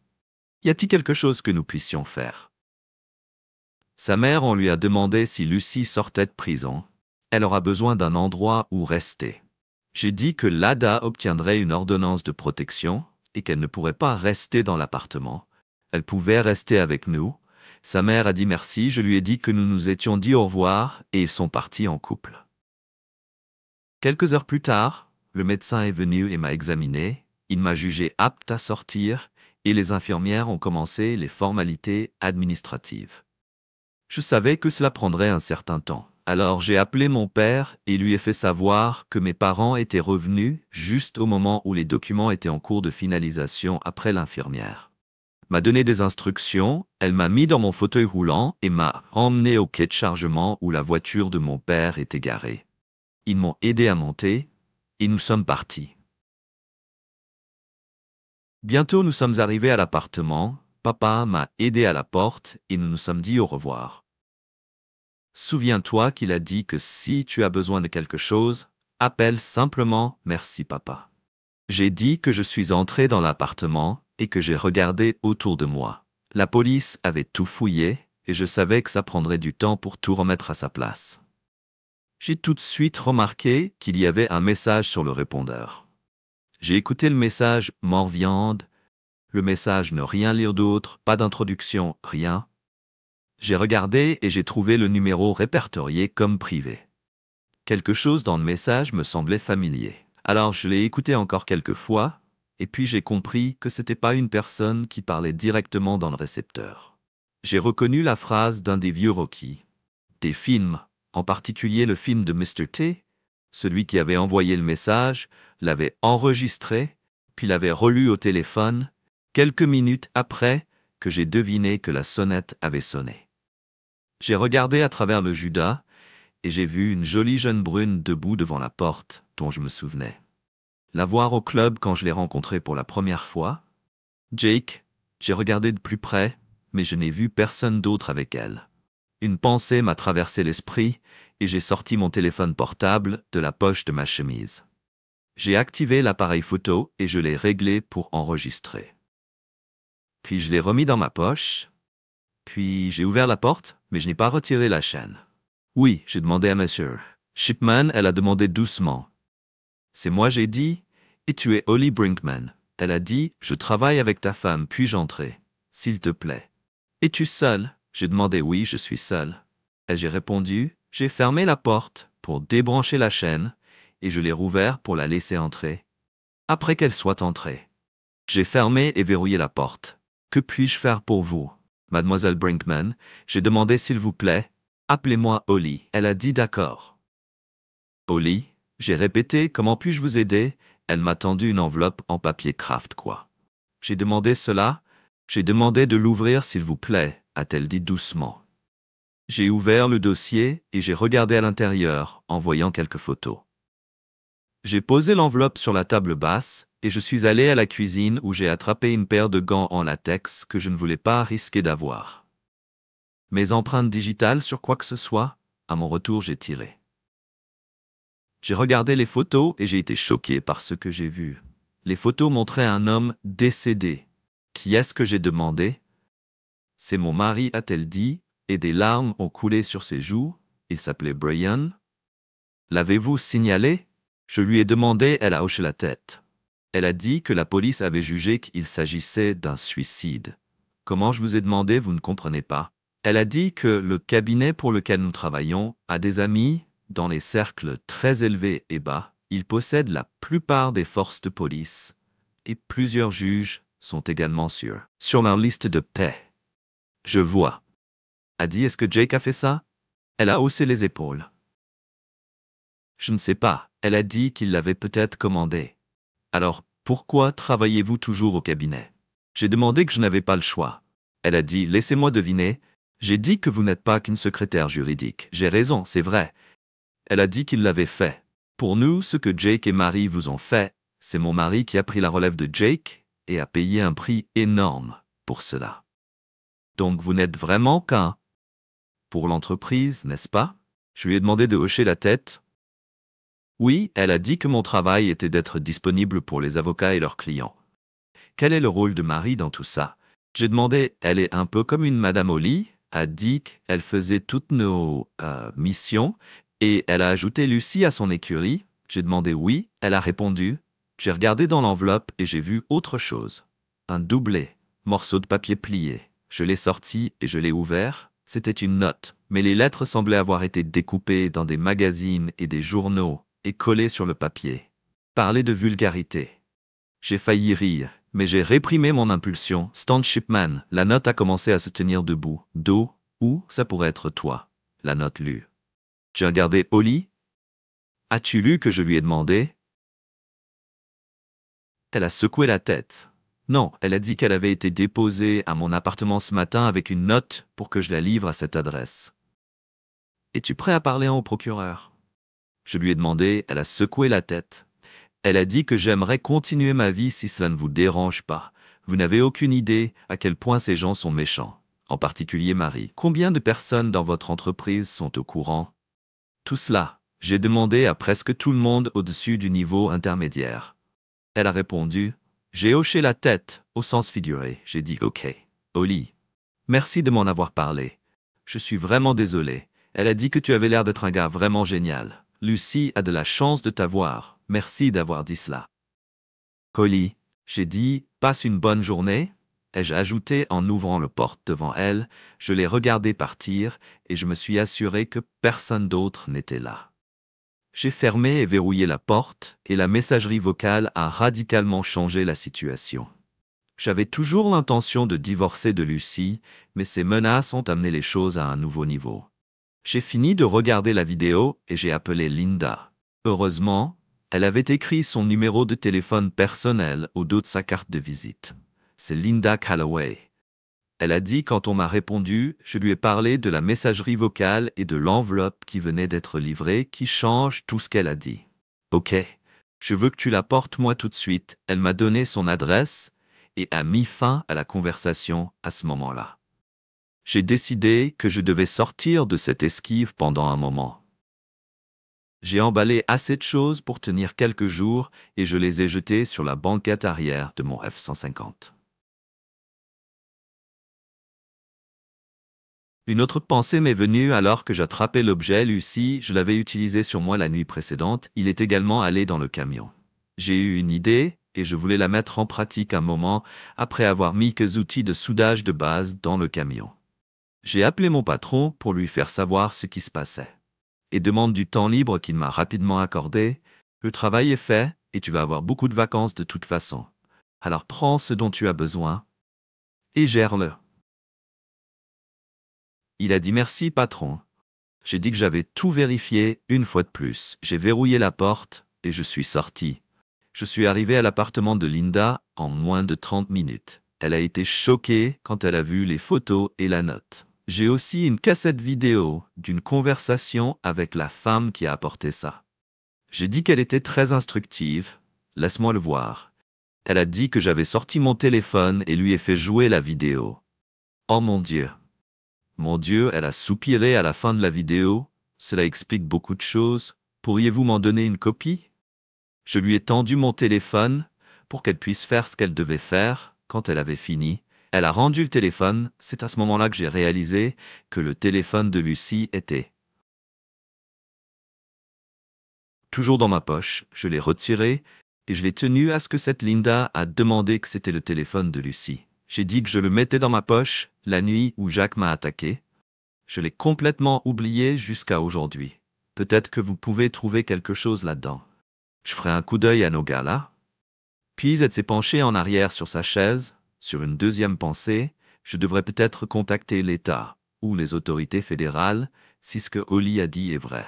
Speaker 1: Y a-t-il quelque chose que nous puissions faire? Sa mère, on lui a demandé si Lucie sortait de prison. Elle aura besoin d'un endroit où rester. J'ai dit que l'ADA obtiendrait une ordonnance de protection et qu'elle ne pourrait pas rester dans l'appartement. Elle pouvait rester avec nous. Sa mère a dit merci, je lui ai dit que nous nous étions dit au revoir et ils sont partis en couple. Quelques heures plus tard, le médecin est venu et m'a examiné, il m'a jugé apte à sortir et les infirmières ont commencé les formalités administratives. Je savais que cela prendrait un certain temps. Alors j'ai appelé mon père et lui ai fait savoir que mes parents étaient revenus juste au moment où les documents étaient en cours de finalisation après l'infirmière. M'a donné des instructions, elle m'a mis dans mon fauteuil roulant et m'a emmené au quai de chargement où la voiture de mon père était garée. Ils m'ont aidé à monter et nous sommes partis. Bientôt nous sommes arrivés à l'appartement, papa m'a aidé à la porte et nous nous sommes dit au revoir. Souviens-toi qu'il a dit que si tu as besoin de quelque chose, appelle simplement « Merci papa ». J'ai dit que je suis entré dans l'appartement et que j'ai regardé autour de moi. La police avait tout fouillé et je savais que ça prendrait du temps pour tout remettre à sa place. J'ai tout de suite remarqué qu'il y avait un message sur le répondeur. J'ai écouté le message « Mort-viande », le message « Ne rien lire d'autre », pas d'introduction, rien. J'ai regardé et j'ai trouvé le numéro répertorié comme privé. Quelque chose dans le message me semblait familier. Alors je l'ai écouté encore quelques fois, et puis j'ai compris que c'était pas une personne qui parlait directement dans le récepteur. J'ai reconnu la phrase d'un des vieux Rocky. Des films, en particulier le film de Mr. T, celui qui avait envoyé le message, l'avait enregistré, puis l'avait relu au téléphone, quelques minutes après que j'ai deviné que la sonnette avait sonné. J'ai regardé à travers le Judas et j'ai vu une jolie jeune brune debout devant la porte dont je me souvenais. La voir au club quand je l'ai rencontrée pour la première fois. Jake, j'ai regardé de plus près, mais je n'ai vu personne d'autre avec elle. Une pensée m'a traversé l'esprit et j'ai sorti mon téléphone portable de la poche de ma chemise. J'ai activé l'appareil photo et je l'ai réglé pour enregistrer. Puis je l'ai remis dans ma poche. Puis j'ai ouvert la porte, mais je n'ai pas retiré la chaîne. Oui, j'ai demandé à Monsieur Shipman, elle a demandé doucement. C'est moi, j'ai dit, et tu es Holly Brinkman. Elle a dit, je travaille avec ta femme, puis-je entrer, s'il te plaît. Es-tu seul? J'ai demandé oui, je suis seul. Et j'ai répondu, j'ai fermé la porte pour débrancher la chaîne, et je l'ai rouvert pour la laisser entrer. Après qu'elle soit entrée, j'ai fermé et verrouillé la porte. Que puis-je faire pour vous? Mademoiselle Brinkman, j'ai demandé s'il vous plaît, appelez-moi Holly. Elle a dit d'accord. Holly, j'ai répété, comment puis-je vous aider? Elle m'a tendu une enveloppe en papier craft quoi. J'ai demandé cela, j'ai demandé de l'ouvrir s'il vous plaît, a-t-elle dit doucement. J'ai ouvert le dossier et j'ai regardé à l'intérieur en voyant quelques photos. J'ai posé l'enveloppe sur la table basse et je suis allé à la cuisine où j'ai attrapé une paire de gants en latex que je ne voulais pas risquer d'avoir. Mes empreintes digitales sur quoi que ce soit, à mon retour j'ai tiré. J'ai regardé les photos et j'ai été choqué par ce que j'ai vu. Les photos montraient un homme décédé. Qui est-ce que j'ai demandé? C'est mon mari, a-t-elle dit, et des larmes ont coulé sur ses joues. Il s'appelait Brian. L'avez-vous signalé? Je lui ai demandé, elle a hoché la tête. Elle a dit que la police avait jugé qu'il s'agissait d'un suicide. Comment je vous ai demandé, vous ne comprenez pas? Elle a dit que le cabinet pour lequel nous travaillons a des amis dans les cercles très élevés et bas. Il possède la plupart des forces de police et plusieurs juges sont également sur leur liste de paix. Je vois. A dit est-ce que Jake a fait ça? Elle a haussé les épaules. Je ne sais pas, elle a dit qu'il l'avait peut-être commandé. Alors, pourquoi travaillez-vous toujours au cabinet? J'ai demandé que je n'avais pas le choix. Elle a dit laissez-moi deviner. J'ai dit que vous n'êtes pas qu'une secrétaire juridique. J'ai raison, c'est vrai. Elle a dit qu'il l'avait fait. Pour nous, ce que Jake et Marie vous ont fait, c'est mon mari qui a pris la relève de Jake et a payé un prix énorme pour cela. Donc vous n'êtes vraiment qu'un pour l'entreprise, n'est-ce pas? Je lui ai demandé de hocher la tête. Oui, elle a dit que mon travail était d'être disponible pour les avocats et leurs clients. Quel est le rôle de Marie dans tout ça? J'ai demandé, elle est un peu comme une Madame Oli, a dit qu'elle faisait toutes nos missions, et elle a ajouté Lucie à son écurie. J'ai demandé oui, elle a répondu. J'ai regardé dans l'enveloppe et j'ai vu autre chose. Un doublé, morceau de papier plié. Je l'ai sorti et je l'ai ouvert. C'était une note, mais les lettres semblaient avoir été découpées dans des magazines et des journaux et collées sur le papier. Parler de vulgarité. J'ai failli rire, mais j'ai réprimé mon impulsion. Stan Shipman, la note a commencé à se tenir debout. Dos, ou ça pourrait être toi. La note lue. J'ai regardé Holly. As-tu lu que je lui ai demandé? Elle a secoué la tête. Non, elle a dit qu'elle avait été déposée à mon appartement ce matin avec une note pour que je la livre à cette adresse. Es-tu prêt à parler au procureur? Je lui ai demandé, elle a secoué la tête. Elle a dit que j'aimerais continuer ma vie si cela ne vous dérange pas. Vous n'avez aucune idée à quel point ces gens sont méchants. En particulier Marie. Combien de personnes dans votre entreprise sont au courant? Tout cela, j'ai demandé à presque tout le monde au-dessus du niveau intermédiaire. Elle a répondu. J'ai hoché la tête, au sens figuré. J'ai dit OK. Holly. Merci de m'en avoir parlé. Je suis vraiment désolé. Elle a dit que tu avais l'air d'être un gars vraiment génial. Lucie a de la chance de t'avoir. Merci d'avoir dit cela. Holly. J'ai dit, passe une bonne journée. Ai-je ajouté en ouvrant la porte devant elle. Je l'ai regardée partir et je me suis assuré que personne d'autre n'était là. J'ai fermé et verrouillé la porte, et la messagerie vocale a radicalement changé la situation. J'avais toujours l'intention de divorcer de Lucie, mais ces menaces ont amené les choses à un nouveau niveau. J'ai fini de regarder la vidéo et j'ai appelé Linda. Heureusement, elle avait écrit son numéro de téléphone personnel au dos de sa carte de visite. C'est Linda Calloway. Elle a dit quand on m'a répondu, je lui ai parlé de la messagerie vocale et de l'enveloppe qui venait d'être livrée qui change tout ce qu'elle a dit. Ok, je veux que tu la portes moi tout de suite. Elle m'a donné son adresse et a mis fin à la conversation à ce moment-là. J'ai décidé que je devais sortir de cette esquive pendant un moment. J'ai emballé assez de choses pour tenir quelques jours et je les ai jetées sur la banquette arrière de mon F-150. Une autre pensée m'est venue alors que j'attrapais l'objet Lucie, je l'avais utilisé sur moi la nuit précédente, il est également allé dans le camion. J'ai eu une idée, et je voulais la mettre en pratique un moment, après avoir mis quelques outils de soudage de base dans le camion. J'ai appelé mon patron pour lui faire savoir ce qui se passait. Et demande du temps libre qu'il m'a rapidement accordé. Le travail est fait, et tu vas avoir beaucoup de vacances de toute façon. Alors prends ce dont tu as besoin, et gère-le. Il a dit merci, patron. J'ai dit que j'avais tout vérifié une fois de plus. J'ai verrouillé la porte et je suis sorti. Je suis arrivé à l'appartement de Linda en moins de 30 minutes. Elle a été choquée quand elle a vu les photos et la note. J'ai aussi une cassette vidéo d'une conversation avec la femme qui a apporté ça. J'ai dit qu'elle était très instructive. Laisse-moi le voir. Elle a dit que j'avais sorti mon téléphone et lui ai fait jouer la vidéo. Oh mon Dieu! Mon Dieu, elle a soupiré à la fin de la vidéo. Cela explique beaucoup de choses. Pourriez-vous m'en donner une copie? Je lui ai tendu mon téléphone pour qu'elle puisse faire ce qu'elle devait faire quand elle avait fini. Elle a rendu le téléphone. C'est à ce moment-là que j'ai réalisé que le téléphone de Lucie était toujours dans ma poche. Je l'ai retiré et je l'ai tenu à ce que cette Linda a demandé que c'était le téléphone de Lucie. J'ai dit que je le mettais dans ma poche la nuit où Jacques m'a attaqué. Je l'ai complètement oublié jusqu'à aujourd'hui. Peut-être que vous pouvez trouver quelque chose là-dedans. Je ferai un coup d'œil à nos gars là. Puis elle s'est penchée en arrière sur sa chaise. Sur une deuxième pensée, je devrais peut-être contacter l'État ou les autorités fédérales si ce que Holly a dit est vrai.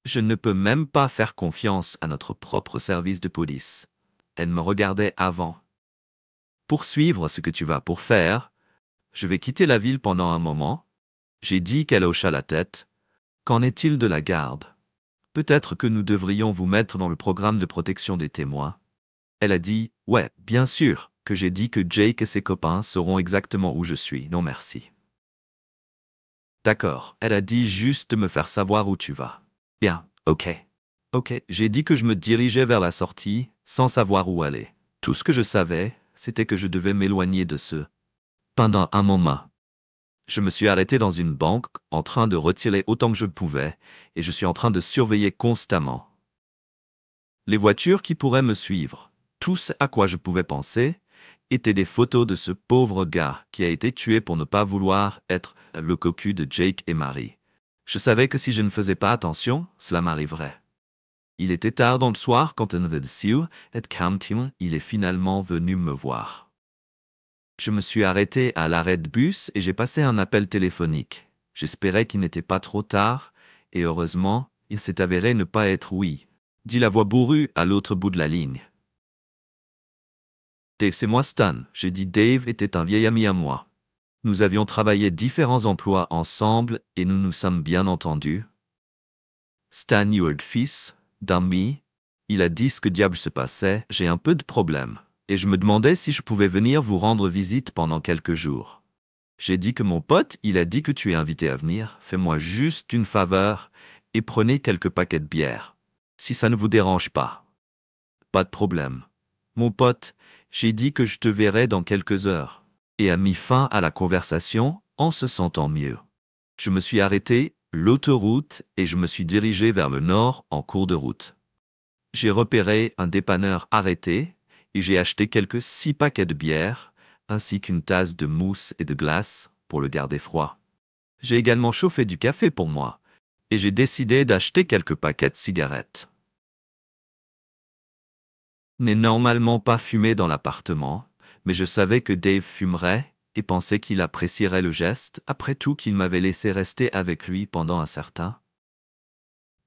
Speaker 1: Je ne peux même pas faire confiance à notre propre service de police. Elle me regardait avant. Pour suivre ce que tu vas pour faire, je vais quitter la ville pendant un moment. J'ai dit qu'elle hocha la tête. Qu'en est-il de la garde? Peut-être que nous devrions vous mettre dans le programme de protection des témoins. Elle a dit, ouais, bien sûr, que j'ai dit que Jake et ses copains sauront exactement où je suis. Non merci. D'accord, elle a dit juste me faire savoir où tu vas. Bien, ok. Ok, j'ai dit que je me dirigeais vers la sortie, sans savoir où aller. Tout ce que je savais, c'était que je devais m'éloigner de ce. Pendant un moment. Je me suis arrêté dans une banque, en train de retirer autant que je pouvais, et je suis en train de surveiller constamment les voitures qui pourraient me suivre. Tout ce à quoi je pouvais penser étaient des photos de ce pauvre gars qui a été tué pour ne pas vouloir être le cocu de Jake et Mary. Je savais que si je ne faisais pas attention, cela m'arriverait. Il était tard dans le soir quand Sioux et Campton, il est finalement venu me voir. Je me suis arrêté à l'arrêt de bus et j'ai passé un appel téléphonique. J'espérais qu'il n'était pas trop tard, et heureusement, il s'est avéré ne pas être oui, dit la voix bourrue à l'autre bout de la ligne. Dave, c'est moi Stan. J'ai dit Dave était un vieil ami à moi. Nous avions travaillé différents emplois ensemble et nous nous sommes bien entendus. Stan Eward, fils d'ami, il a dit ce que diable se passait, j'ai un peu de problème. Et je me demandais si je pouvais venir vous rendre visite pendant quelques jours. J'ai dit que mon pote, il a dit que tu es invité à venir, fais-moi juste une faveur et prenez quelques paquets de bière. Si ça ne vous dérange pas. Pas de problème. Mon pote, j'ai dit que je te verrai dans quelques heures. Et a mis fin à la conversation en se sentant mieux. Je me suis arrêté, l'autoroute, et je me suis dirigé vers le nord en cours de route. J'ai repéré un dépanneur arrêté, et j'ai acheté quelques 6 paquets de bière, ainsi qu'une tasse de mousse et de glace pour le garder froid. J'ai également chauffé du café pour moi, et j'ai décidé d'acheter quelques paquets de cigarettes. N'est normalement pas fumé dans l'appartement, mais je savais que Dave fumerait et pensais qu'il apprécierait le geste, après tout qu'il m'avait laissé rester avec lui pendant un certain.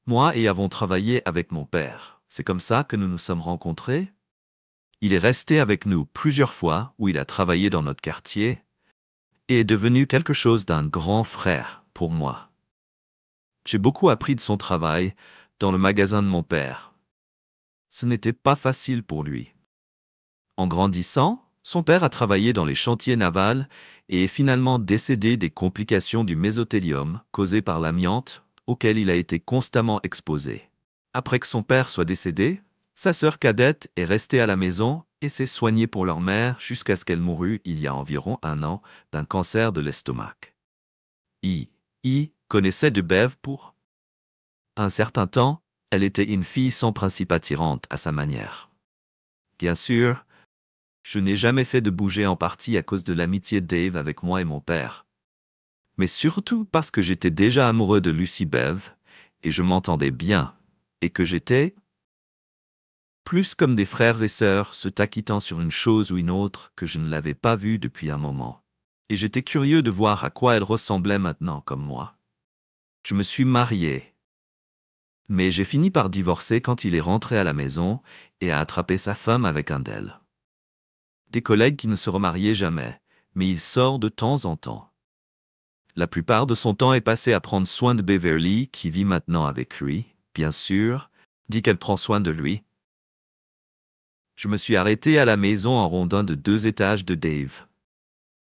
Speaker 1: Moi et avons travaillé avec mon père. C'est comme ça que nous nous sommes rencontrés. Il est resté avec nous plusieurs fois où il a travaillé dans notre quartier et est devenu quelque chose d'un grand frère pour moi. J'ai beaucoup appris de son travail dans le magasin de mon père. Ce n'était pas facile pour lui. En grandissant, son père a travaillé dans les chantiers navals et est finalement décédé des complications du mésothélium causées par l'amiante auquel il a été constamment exposé. Après que son père soit décédé, sa sœur cadette est restée à la maison et s'est soignée pour leur mère jusqu'à ce qu'elle mourût il y a environ 1 an d'un cancer de l'estomac. I connaissait de Bev pour un certain temps, elle était une fille sans principe attirante à sa manière. Bien sûr, je n'ai jamais fait de bouger en partie à cause de l'amitié de Dave avec moi et mon père. Mais surtout parce que j'étais déjà amoureux de Lucy Bev, et je m'entendais bien, et que j'étais plus comme des frères et sœurs se t'acquittant sur une chose ou une autre que je ne l'avais pas vue depuis un moment. Et j'étais curieux de voir à quoi elle ressemblait maintenant comme moi. Je me suis marié. Mais j'ai fini par divorcer quand il est rentré à la maison et a attrapé sa femme avec un d'elles. Des collègues qui ne se remariaient jamais, mais il sort de temps en temps. La plupart de son temps est passé à prendre soin de Beverly, qui vit maintenant avec lui, bien sûr, dit qu'elle prend soin de lui. Je me suis arrêté à la maison en rondin de 2 étages de Dave.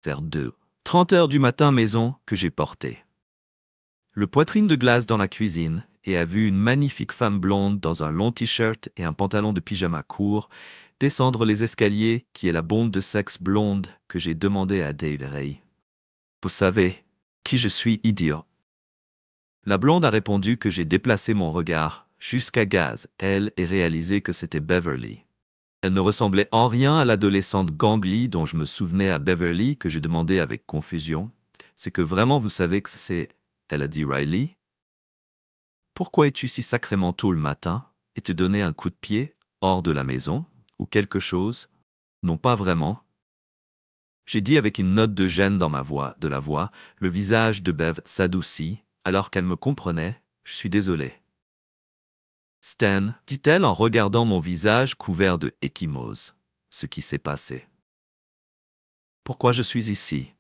Speaker 1: Vers 2:30 heures du matin maison que j'ai porté le poitrine de glace dans la cuisine et a vu une magnifique femme blonde dans un long t-shirt et un pantalon de pyjama court descendre les escaliers qui est la bombe de sexe blonde que j'ai demandé à Dave Ray. Vous savez qui je suis, idiot. La blonde a répondu que j'ai déplacé mon regard jusqu'à gaz, elle, et réalisé que c'était Beverly. Elle ne ressemblait en rien à l'adolescente gangly dont je me souvenais à Beverly que j'ai demandé avec confusion. C'est que vraiment vous savez que c'est... Elle a dit Riley. Pourquoi es-tu si sacrément tôt le matin et te donner un coup de pied hors de la maison ou quelque chose? Non pas vraiment. J'ai dit avec une note de gêne dans ma voix, le visage de Bev s'adoucit, alors qu'elle me comprenait. Je suis désolé. Stan, dit-elle en regardant mon visage couvert de ecchymose. Ce qui s'est passé. Pourquoi je suis ici?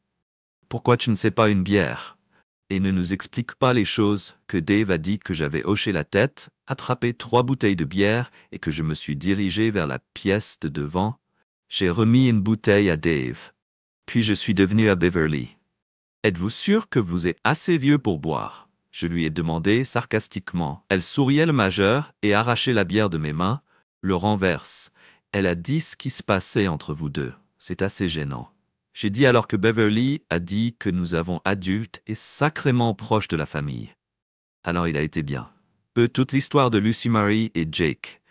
Speaker 1: Pourquoi tu ne sais pas une bière? Et ne nous explique pas les choses, que Dave a dit que j'avais hoché la tête, attrapé 3 bouteilles de bière et que je me suis dirigé vers la pièce de devant. J'ai remis une bouteille à Dave. Puis je suis devenu à Beverly. Êtes-vous sûr que vous êtes assez vieux pour boire? Je lui ai demandé sarcastiquement. Elle souriait le majeur et arrachait la bière de mes mains, le renverse. Elle a dit ce qui se passait entre vous deux. C'est assez gênant. J'ai dit alors que Beverly a dit que nous avons adultes et sacrément proches de la famille. Alors il a été bien. Toute l'histoire de Lucy Marie et Jake.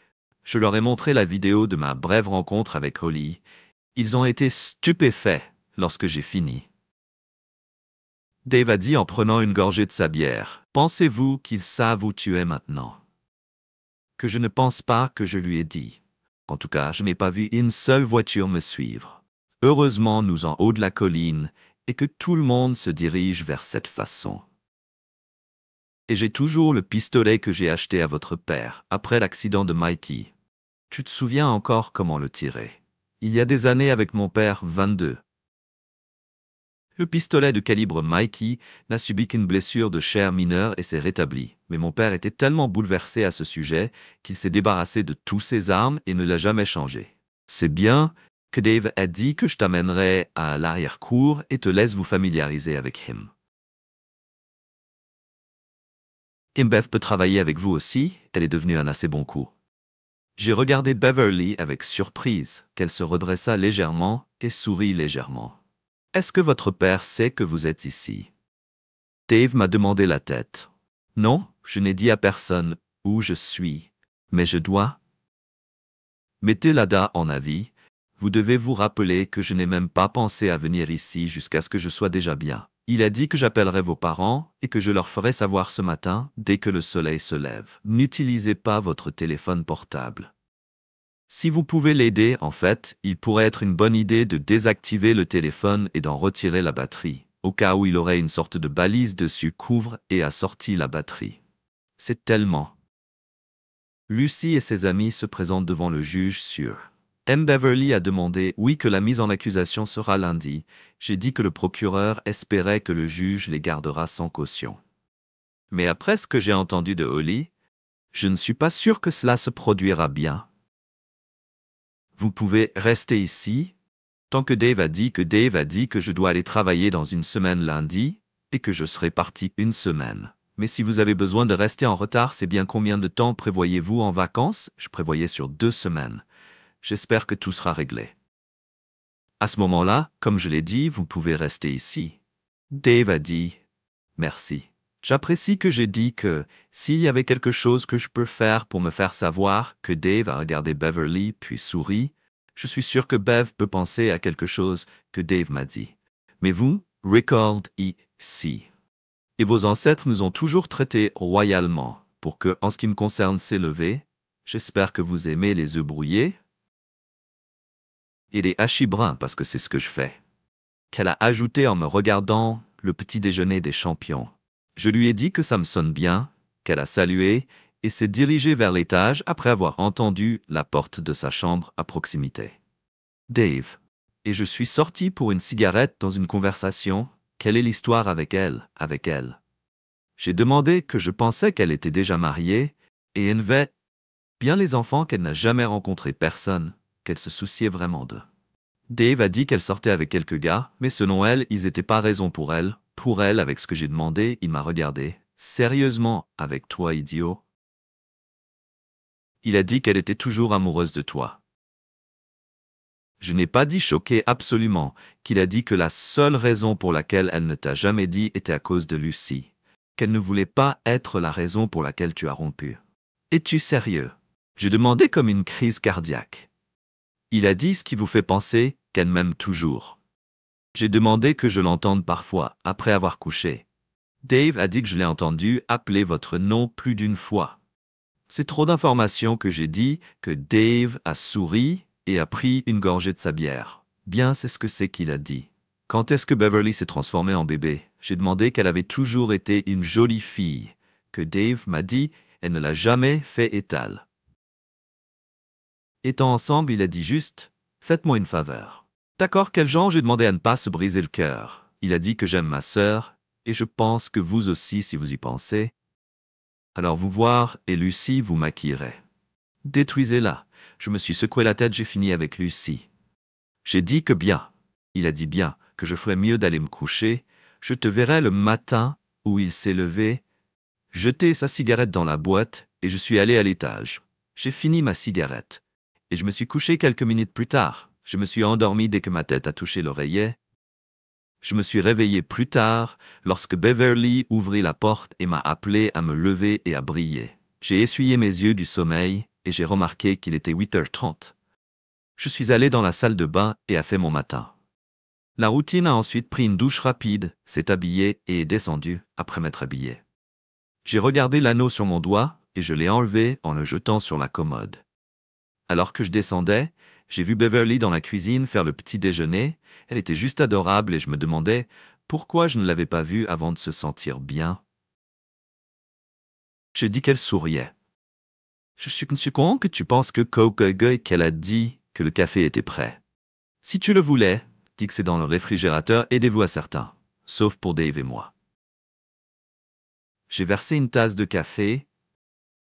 Speaker 1: Je leur ai montré la vidéo de ma brève rencontre avec Holly. Ils ont été stupéfaits lorsque j'ai fini. Dave a dit en prenant une gorgée de sa bière. Pensez-vous qu'ils savent où tu es maintenant? Que je ne pense pas que je lui ai dit. En tout cas, je n'ai pas vu une seule voiture me suivre. Heureusement, nous en haut de la colline, et que tout le monde se dirige vers cette façon. Et j'ai toujours le pistolet que j'ai acheté à votre père, après l'accident de Mikey. Tu te souviens encore comment le tirer? Il y a des années avec mon père, 22. Le pistolet de calibre Mikey n'a subi qu'une blessure de chair mineure et s'est rétabli. Mais mon père était tellement bouleversé à ce sujet qu'il s'est débarrassé de tous ses armes et ne l'a jamais changé. C'est bien que Dave a dit que je t'amènerai à l'arrière-cour et te laisse vous familiariser avec him. Beth peut travailler avec vous aussi, elle est devenue un assez bon coup. J'ai regardé Beverly avec surprise, qu'elle se redressa légèrement et sourit légèrement. Est-ce que votre père sait que vous êtes ici? Dave m'a demandé la tête. Non, je n'ai dit à personne où je suis, mais je dois. Mettez Lada en avis. Vous devez vous rappeler que je n'ai même pas pensé à venir ici jusqu'à ce que je sois déjà bien. Il a dit que j'appellerais vos parents et que je leur ferai savoir ce matin, dès que le soleil se lève. N'utilisez pas votre téléphone portable. Si vous pouvez l'aider, en fait, il pourrait être une bonne idée de désactiver le téléphone et d'en retirer la batterie, au cas où il aurait une sorte de balise dessus couvre et a sorti la batterie. C'est tellement. Lucy et ses amis se présentent devant le juge sur. Beverly a demandé oui que la mise en accusation sera lundi. J'ai dit que le procureur espérait que le juge les gardera sans caution. Mais après ce que j'ai entendu de Holly, je ne suis pas sûr que cela se produira bien. Vous pouvez rester ici, tant que Dave a dit que je dois aller travailler dans une semaine lundi, et que je serai parti une semaine. Mais si vous avez besoin de rester en retard, c'est bien combien de temps prévoyez-vous en vacances? Je prévoyais sur 2 semaines. J'espère que tout sera réglé. À ce moment-là, comme je l'ai dit, vous pouvez rester ici. Dave a dit « Merci. J'apprécie que j'ai dit que, s'il y avait quelque chose que je peux faire pour me faire savoir, que Dave a regardé Beverly puis sourit, je suis sûr que Bev peut penser à quelque chose que Dave m'a dit. Mais vous, record ici. Et vos ancêtres nous ont toujours traités royalement, pour que, en ce qui me concerne, s'élever. J'espère que vous aimez les œufs brouillés. Et les hachis bruns parce que c'est ce que je fais. » Qu'elle a ajouté en me regardant le petit déjeuner des champions. Je lui ai dit que ça me sonne bien, qu'elle a salué et s'est dirigée vers l'étage après avoir entendu la porte de sa chambre à proximité. Dave. Et je suis sorti pour une cigarette dans une conversation. Quelle est l'histoire avec elle? J'ai demandé que je pensais qu'elle était déjà mariée et élevait bien les enfants, qu'elle n'a jamais rencontré personne, qu'elle se souciait vraiment d'eux. Dave a dit qu'elle sortait avec quelques gars, mais selon elle, ils n'étaient pas raison pour elle. Pour elle, avec ce que j'ai demandé, il m'a regardé. Sérieusement, avec toi, idiot? Il a dit qu'elle était toujours amoureuse de toi. Je n'ai pas dit choqué absolument, qu'il a dit que la seule raison pour laquelle elle ne t'a jamais dit était à cause de Lucy, qu'elle ne voulait pas être la raison pour laquelle tu as rompu. Es-tu sérieux? J'ai demandé comme une crise cardiaque. Il a dit ce qui vous fait penser qu'elle m'aime toujours. J'ai demandé que je l'entende parfois, après avoir couché. Dave a dit que je l'ai entendu appeler votre nom plus d'une fois. C'est trop d'informations que j'ai dit que Dave a souri et a pris une gorgée de sa bière. Bien, c'est ce que c'est qu'il a dit. Quand est-ce que Beverly s'est transformée en bébé? J'ai demandé qu'elle avait toujours été une jolie fille, que Dave m'a dit elle ne l'a jamais fait étal. Étant ensemble, il a dit juste « Faites-moi une faveur ». D'accord, quel genre? J'ai demandé à ne pas se briser le cœur. Il a dit que j'aime ma sœur, et je pense que vous aussi si vous y pensez. Alors vous voir, et Lucie vous maquillerez. Détruisez-la. Je me suis secoué la tête, j'ai fini avec Lucie. J'ai dit que bien. Il a dit bien, que je ferais mieux d'aller me coucher. Je te verrai le matin où il s'est levé, jeté sa cigarette dans la boîte, et je suis allé à l'étage. J'ai fini ma cigarette. Et je me suis couché quelques minutes plus tard. Je me suis endormi dès que ma tête a touché l'oreiller. Je me suis réveillé plus tard, lorsque Beverly ouvrit la porte et m'a appelé à me lever et à briller. J'ai essuyé mes yeux du sommeil, et j'ai remarqué qu'il était 8h30. Je suis allé dans la salle de bain et a fait mon matin. La routine a ensuite pris une douche rapide, s'est habillé et est descendu après m'être habillé. J'ai regardé l'anneau sur mon doigt et je l'ai enlevé en le jetant sur la commode. Alors que je descendais, j'ai vu Beverly dans la cuisine faire le petit déjeuner. Elle était juste adorable et je me demandais pourquoi je ne l'avais pas vue avant de se sentir bien. J'ai dit qu'elle souriait. Je suis con que tu penses que qu'elle a dit que le café était prêt. Si tu le voulais, dis que c'est dans le réfrigérateur, aidez-vous à certains, sauf pour Dave et moi. J'ai versé une tasse de café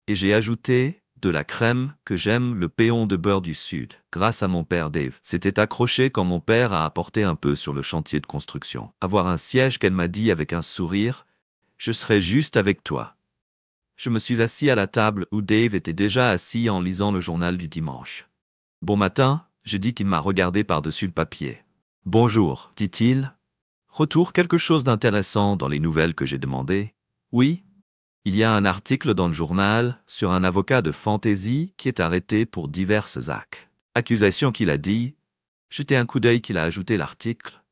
Speaker 1: et j'ai ajouté de la crème que j'aime, le péon de beurre du Sud, grâce à mon père Dave. C'était accroché quand mon père a apporté un peu sur le chantier de construction. Avoir un siège qu'elle m'a dit avec un sourire, je serai juste avec toi. Je me suis assis à la table où Dave était déjà assis en lisant le journal du dimanche. Bon matin, j'ai dit qu'il m'a regardé par-dessus le papier. Bonjour, dit-il. Retour quelque chose d'intéressant dans les nouvelles que j'ai demandées. Oui. Il y a un article dans le journal sur un avocat de fantaisie qui est arrêté pour diverses accusations qu'il a dit. Jeté un coup d'œil qu'il a ajouté l'article.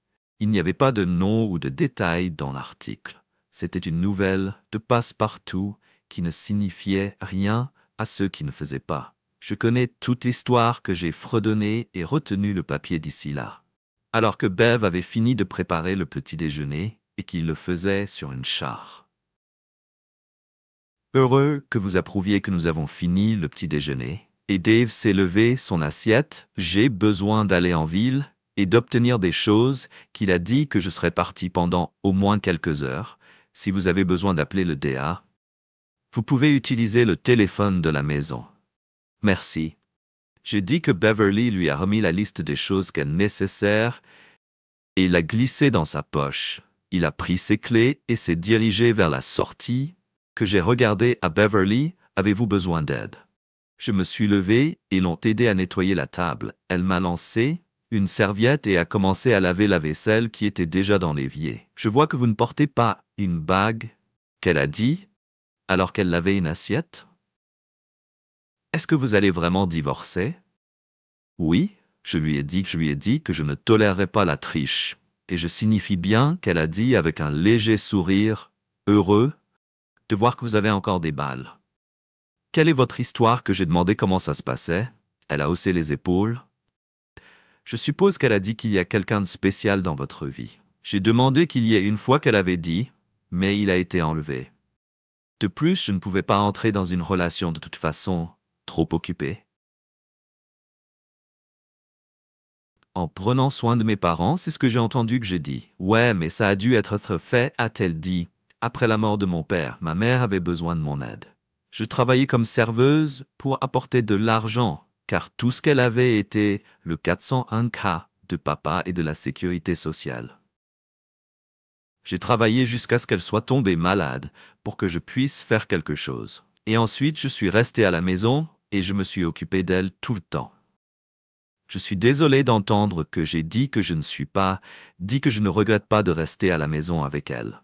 Speaker 1: Il n'y avait pas de nom ou de détails dans l'article. C'était une nouvelle de passe-partout qui ne signifiait rien à ceux qui ne faisaient pas. Je connais toute l'histoire que j'ai fredonnée et retenu le papier d'ici là. Alors que Bev avait fini de préparer le petit déjeuner et qu'il le faisait sur une char. Heureux que vous approuviez que nous avons fini le petit déjeuner, et Dave s'est levé son assiette. J'ai besoin d'aller en ville et d'obtenir des choses qu'il a dit que je serais parti pendant au moins quelques heures. Si vous avez besoin d'appeler le DA, vous pouvez utiliser le téléphone de la maison. Merci. J'ai dit que Beverly lui a remis la liste des choses qu'elle nécessaires et il l'a glissé dans sa poche. Il a pris ses clés et s'est dirigé vers la sortie. Que j'ai regardé à Beverly, avez-vous besoin d'aide? Je me suis levé et l'ont aidé à nettoyer la table. Elle m'a lancé une serviette et a commencé à laver la vaisselle qui était déjà dans l'évier. Je vois que vous ne portez pas une bague, qu'elle a dit, alors qu'elle lavait une assiette. Est-ce que vous allez vraiment divorcer? Oui, je lui ai dit que je ne tolérerais pas la triche. Et je signifie bien qu'elle a dit avec un léger sourire, heureux, de voir que vous avez encore des balles. Quelle est votre histoire? Que j'ai demandé comment ça se passait. Elle a haussé les épaules. Je suppose qu'elle a dit qu'il y a quelqu'un de spécial dans votre vie. J'ai demandé qu'il y ait une fois qu'elle avait dit, mais il a été enlevé. De plus, je ne pouvais pas entrer dans une relation de toute façon, trop occupé. En prenant soin de mes parents, c'est ce que j'ai entendu que j'ai dit. Ouais, mais ça a dû être fait, a-t-elle dit. Après la mort de mon père, ma mère avait besoin de mon aide. Je travaillais comme serveuse pour apporter de l'argent, car tout ce qu'elle avait était le 401K de papa et de la sécurité sociale. J'ai travaillé jusqu'à ce qu'elle soit tombée malade pour que je puisse faire quelque chose. Et ensuite, je suis resté à la maison et je me suis occupé d'elle tout le temps. Je suis désolé d'entendre que j'ai dit que je ne regrette pas de rester à la maison avec elle.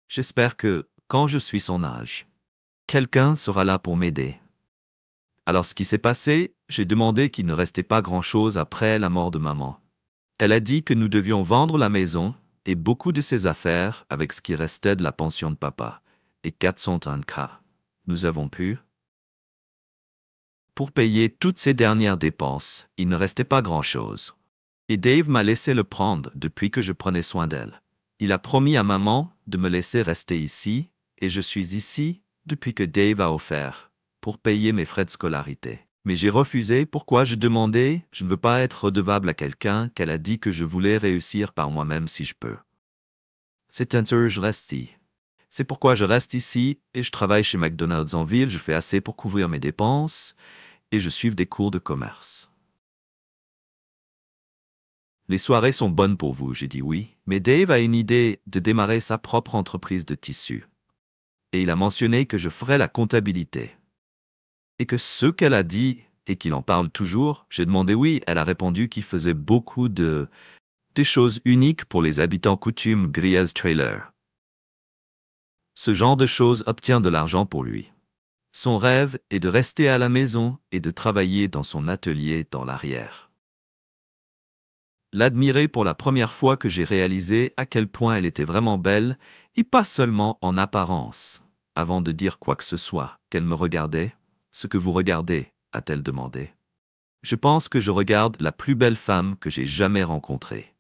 Speaker 1: J'espère que, quand je suis son âge, quelqu'un sera là pour m'aider. Alors ce qui s'est passé, j'ai demandé qu'il ne restait pas grand-chose après la mort de maman. Elle a dit que nous devions vendre la maison et beaucoup de ses affaires avec ce qui restait de la pension de papa, et 401K. Nous avons pu. Pour payer toutes ces dernières dépenses, il ne restait pas grand-chose. Et Dave m'a laissé le prendre depuis que je prenais soin d'elle. Il a promis à maman de me laisser rester ici, et je suis ici depuis que Dave a offert pour payer mes frais de scolarité. Mais j'ai refusé. Pourquoi? Je demandais. Je ne veux pas être redevable à quelqu'un qu'elle a dit que je voulais réussir par moi-même si je peux. C'est je reste ici. C'est pourquoi je reste ici et je travaille chez McDonald's en ville. Je fais assez pour couvrir mes dépenses et je suis des cours de commerce. Les soirées sont bonnes pour vous, j'ai dit oui, mais Dave a une idée de démarrer sa propre entreprise de tissus. Et il a mentionné que je ferais la comptabilité. Et que ce qu'elle a dit, et qu'il en parle toujours, j'ai demandé oui, elle a répondu qu'il faisait beaucoup des choses uniques pour les habitants coutumes Griez Trailer. Ce genre de choses obtient de l'argent pour lui. Son rêve est de rester à la maison et de travailler dans son atelier dans l'arrière. L'admirer pour la première fois que j'ai réalisé à quel point elle était vraiment belle, et pas seulement en apparence. Avant de dire quoi que ce soit, qu'elle me regardait. Ce que vous regardez, a-t-elle demandé. Je pense que je regarde la plus belle femme que j'ai jamais rencontrée.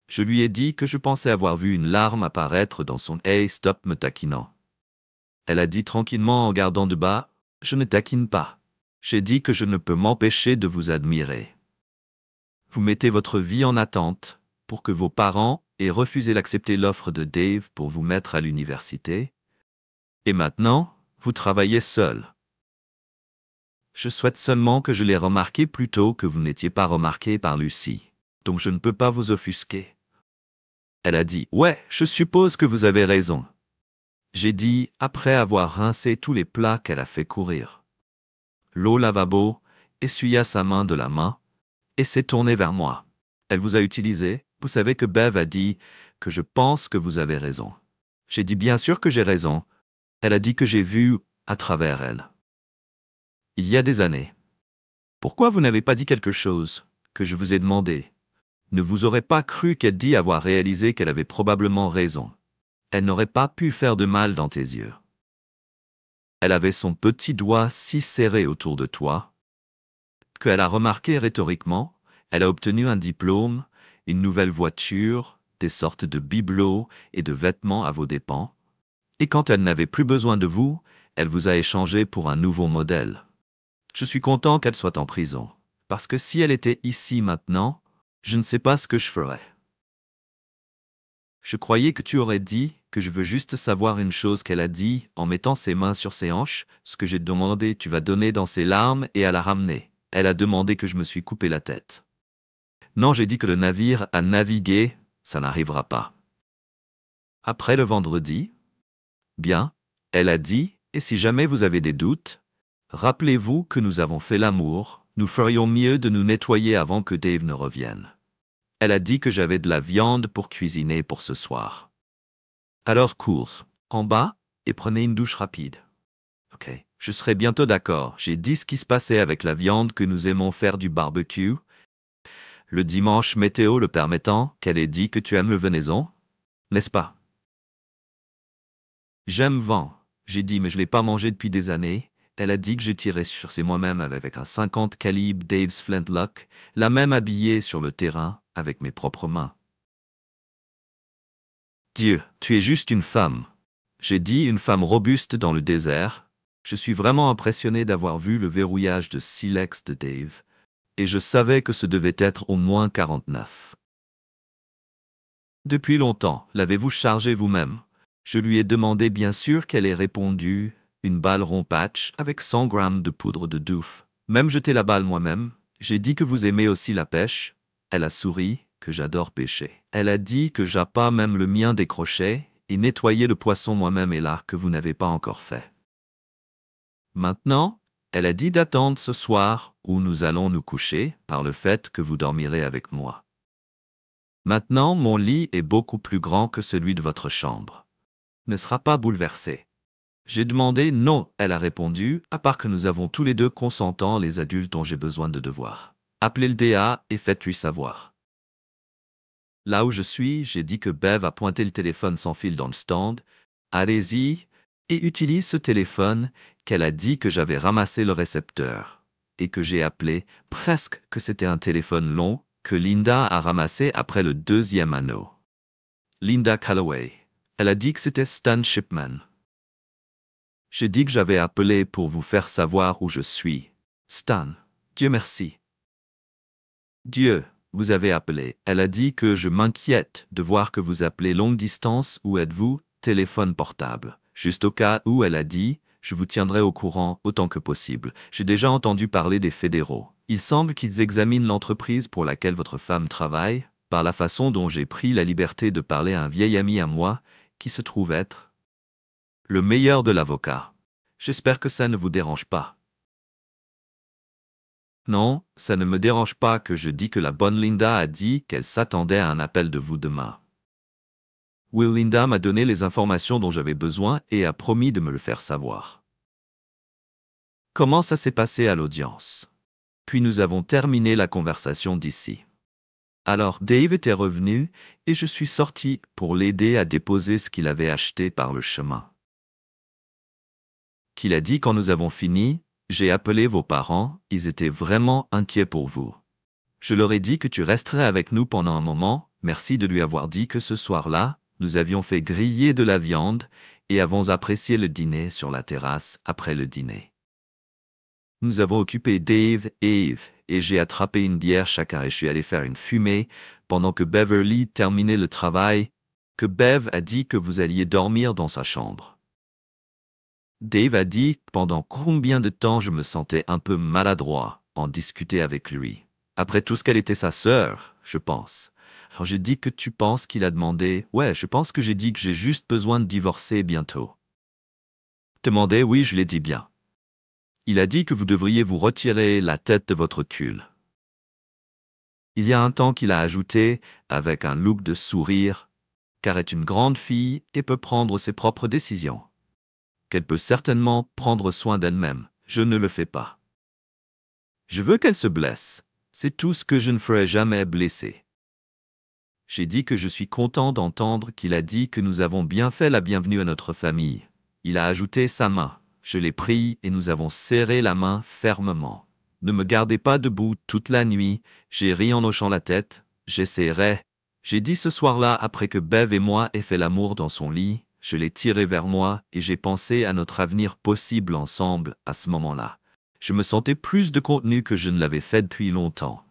Speaker 1: Je lui ai dit que je pensais avoir vu une larme apparaître dans son « Hey, stop » me taquinant. Elle a dit tranquillement en regardant de bas « Je ne taquine pas. J'ai dit que je ne peux m'empêcher de vous admirer. Vous mettez votre vie en attente pour que vos parents aient refusé d'accepter l'offre de Dave pour vous mettre à l'université. Et maintenant, vous travaillez seul. Je souhaite seulement que je l'ai remarqué plus tôt que vous n'étiez pas remarqué par Lucie. Donc je ne peux pas vous offusquer. Elle a dit « Ouais, je suppose que vous avez raison. » J'ai dit, après avoir rincé tous les plats qu'elle a fait courir. L'eau lavabo essuya sa main de la main et s'est tournée vers moi. Elle vous a utilisé. Vous savez que Bev a dit que je pense que vous avez raison. J'ai dit bien sûr que j'ai raison. Elle a dit que j'ai vu à travers elle. Il y a des années. Pourquoi vous n'avez pas dit quelque chose que je vous ai demandé? Ne vous aurait pas cru qu'elle dit avoir réalisé qu'elle avait probablement raison. Elle n'aurait pas pu faire de mal dans tes yeux. Elle avait son petit doigt si serré autour de toi qu'elle a remarqué rhétoriquement, elle a obtenu un diplôme, une nouvelle voiture, des sortes de bibelots et de vêtements à vos dépens. Et quand elle n'avait plus besoin de vous, elle vous a échangé pour un nouveau modèle. Je suis content qu'elle soit en prison, parce que si elle était ici maintenant, je ne sais pas ce que je ferais. Je croyais que tu aurais dit que je veux juste savoir une chose qu'elle a dit en mettant ses mains sur ses hanches, ce que j'ai demandé tu vas donner dans ses larmes et à la ramener. Elle a demandé que je me suis coupé la tête. Non, j'ai dit que le navire a navigué, ça n'arrivera pas. Après le vendredi, bien, elle a dit, et si jamais vous avez des doutes, rappelez-vous que nous avons fait l'amour, nous ferions mieux de nous nettoyer avant que Dave ne revienne. Elle a dit que j'avais de la viande pour cuisiner pour ce soir. Alors cours, en bas, et prenez une douche rapide. Ok, je serai bientôt d'accord. J'ai dit ce qui se passait avec la viande que nous aimons faire du barbecue. Le dimanche météo le permettant, qu'elle ait dit que tu aimes le venaison, n'est-ce pas? J'aime vent. J'ai dit mais je l'ai pas mangé depuis des années. Elle a dit que j'ai tiré sur ses moi-même avec un 50 calibre Dave's Flintlock, la même habillée sur le terrain avec mes propres mains. Dieu, tu es juste une femme. J'ai dit une femme robuste dans le désert. Je suis vraiment impressionné d'avoir vu le verrouillage de silex de Dave, et je savais que ce devait être au moins 49. Depuis longtemps, l'avez-vous chargé vous-même? Je lui ai demandé bien sûr qu'elle ait répondu, une balle rond patch avec 100 grammes de poudre de douf. Même jeter la balle moi-même. J'ai dit que vous aimez aussi la pêche. Elle a souri, que j'adore pêcher. Elle a dit que j'ai pas même le mien décroché, et nettoyer le poisson moi-même est là que vous n'avez pas encore fait. Maintenant, elle a dit d'attendre ce soir où nous allons nous coucher par le fait que vous dormirez avec moi. Maintenant, mon lit est beaucoup plus grand que celui de votre chambre. Ne sera pas bouleversé. J'ai demandé non, elle a répondu, à part que nous avons tous les deux consentants les adultes dont j'ai besoin de devoirs. Appelez le DA et faites-lui savoir. Là où je suis, j'ai dit que Bev a pointé le téléphone sans fil dans le stand. Allez-y, et utilise ce téléphone, qu'elle a dit que j'avais ramassé le récepteur, et que j'ai appelé, presque que c'était un téléphone long, que Linda a ramassé après le deuxième anneau. Linda Calloway. Elle a dit que c'était Stan Shipman. J'ai dit que j'avais appelé pour vous faire savoir où je suis. Stan. Dieu merci. Dieu, vous avez appelé. Elle a dit que je m'inquiète de voir que vous appelez longue distance. Où êtes-vous? Téléphone portable. Juste au cas où, elle a dit, je vous tiendrai au courant autant que possible. J'ai déjà entendu parler des fédéraux. Il semble qu'ils examinent l'entreprise pour laquelle votre femme travaille, par la façon dont j'ai pris la liberté de parler à un vieil ami à moi, qui se trouve être le meilleur de l'avocat. J'espère que ça ne vous dérange pas. Non, ça ne me dérange pas que je dis que la bonne Linda a dit qu'elle s'attendait à un appel de vous demain. Will Linda m'a donné les informations dont j'avais besoin et a promis de me le faire savoir. Comment ça s'est passé à l'audience? Puis nous avons terminé la conversation d'ici. Alors Dave était revenu et je suis sorti pour l'aider à déposer ce qu'il avait acheté par le chemin. Qu'il a dit quand nous avons fini, j'ai appelé vos parents, ils étaient vraiment inquiets pour vous. Je leur ai dit que tu resterais avec nous pendant un moment, merci de lui avoir dit que ce soir-là, nous avions fait griller de la viande et avons apprécié le dîner sur la terrasse après le dîner. Nous avons occupé Dave et Eve et j'ai attrapé une bière chacun et je suis allé faire une fumée pendant que Beverly terminait le travail, que Bev a dit que vous alliez dormir dans sa chambre. Dave a dit pendant combien de temps je me sentais un peu maladroit en discuter avec lui. Après tout ce qu'elle était sa sœur, je pense. Alors j'ai dit que tu penses qu'il a demandé. Ouais, je pense que j'ai dit que j'ai juste besoin de divorcer bientôt. Demandé, oui, je l'ai dit bien. Il a dit que vous devriez vous retirer la tête de votre cul. Il y a un temps qu'il a ajouté, avec un look de sourire, car est une grande fille et peut prendre ses propres décisions. Qu'elle peut certainement prendre soin d'elle-même. Je ne le fais pas. Je veux qu'elle se blesse. C'est tout ce que je ne ferai jamais blesser. J'ai dit que je suis content d'entendre qu'il a dit que nous avons bien fait la bienvenue à notre famille. Il a ajouté sa main. Je l'ai pris et nous avons serré la main fermement. Ne me gardez pas debout toute la nuit. J'ai ri en hochant la tête. J'essaierai. J'ai dit ce soir-là après que Bev et moi aient fait l'amour dans son lit. Je l'ai tiré vers moi et j'ai pensé à notre avenir possible ensemble à ce moment-là. Je me sentais plus de contenu que je ne l'avais fait depuis longtemps.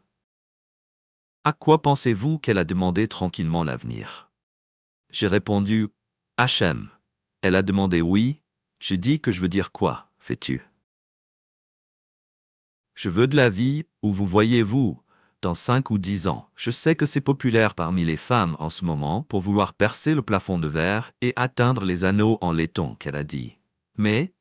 Speaker 1: À quoi pensez-vous qu'elle a demandé tranquillement l'avenir? J'ai répondu, HM. Elle a demandé oui. J'ai dit que je veux dire quoi, fais-tu? Je veux de la vie, où vous voyez-vous? Dans 5 ou 10 ans, je sais que c'est populaire parmi les femmes en ce moment pour vouloir percer le plafond de verre et atteindre les anneaux en laiton, qu'elle a dit. Mais,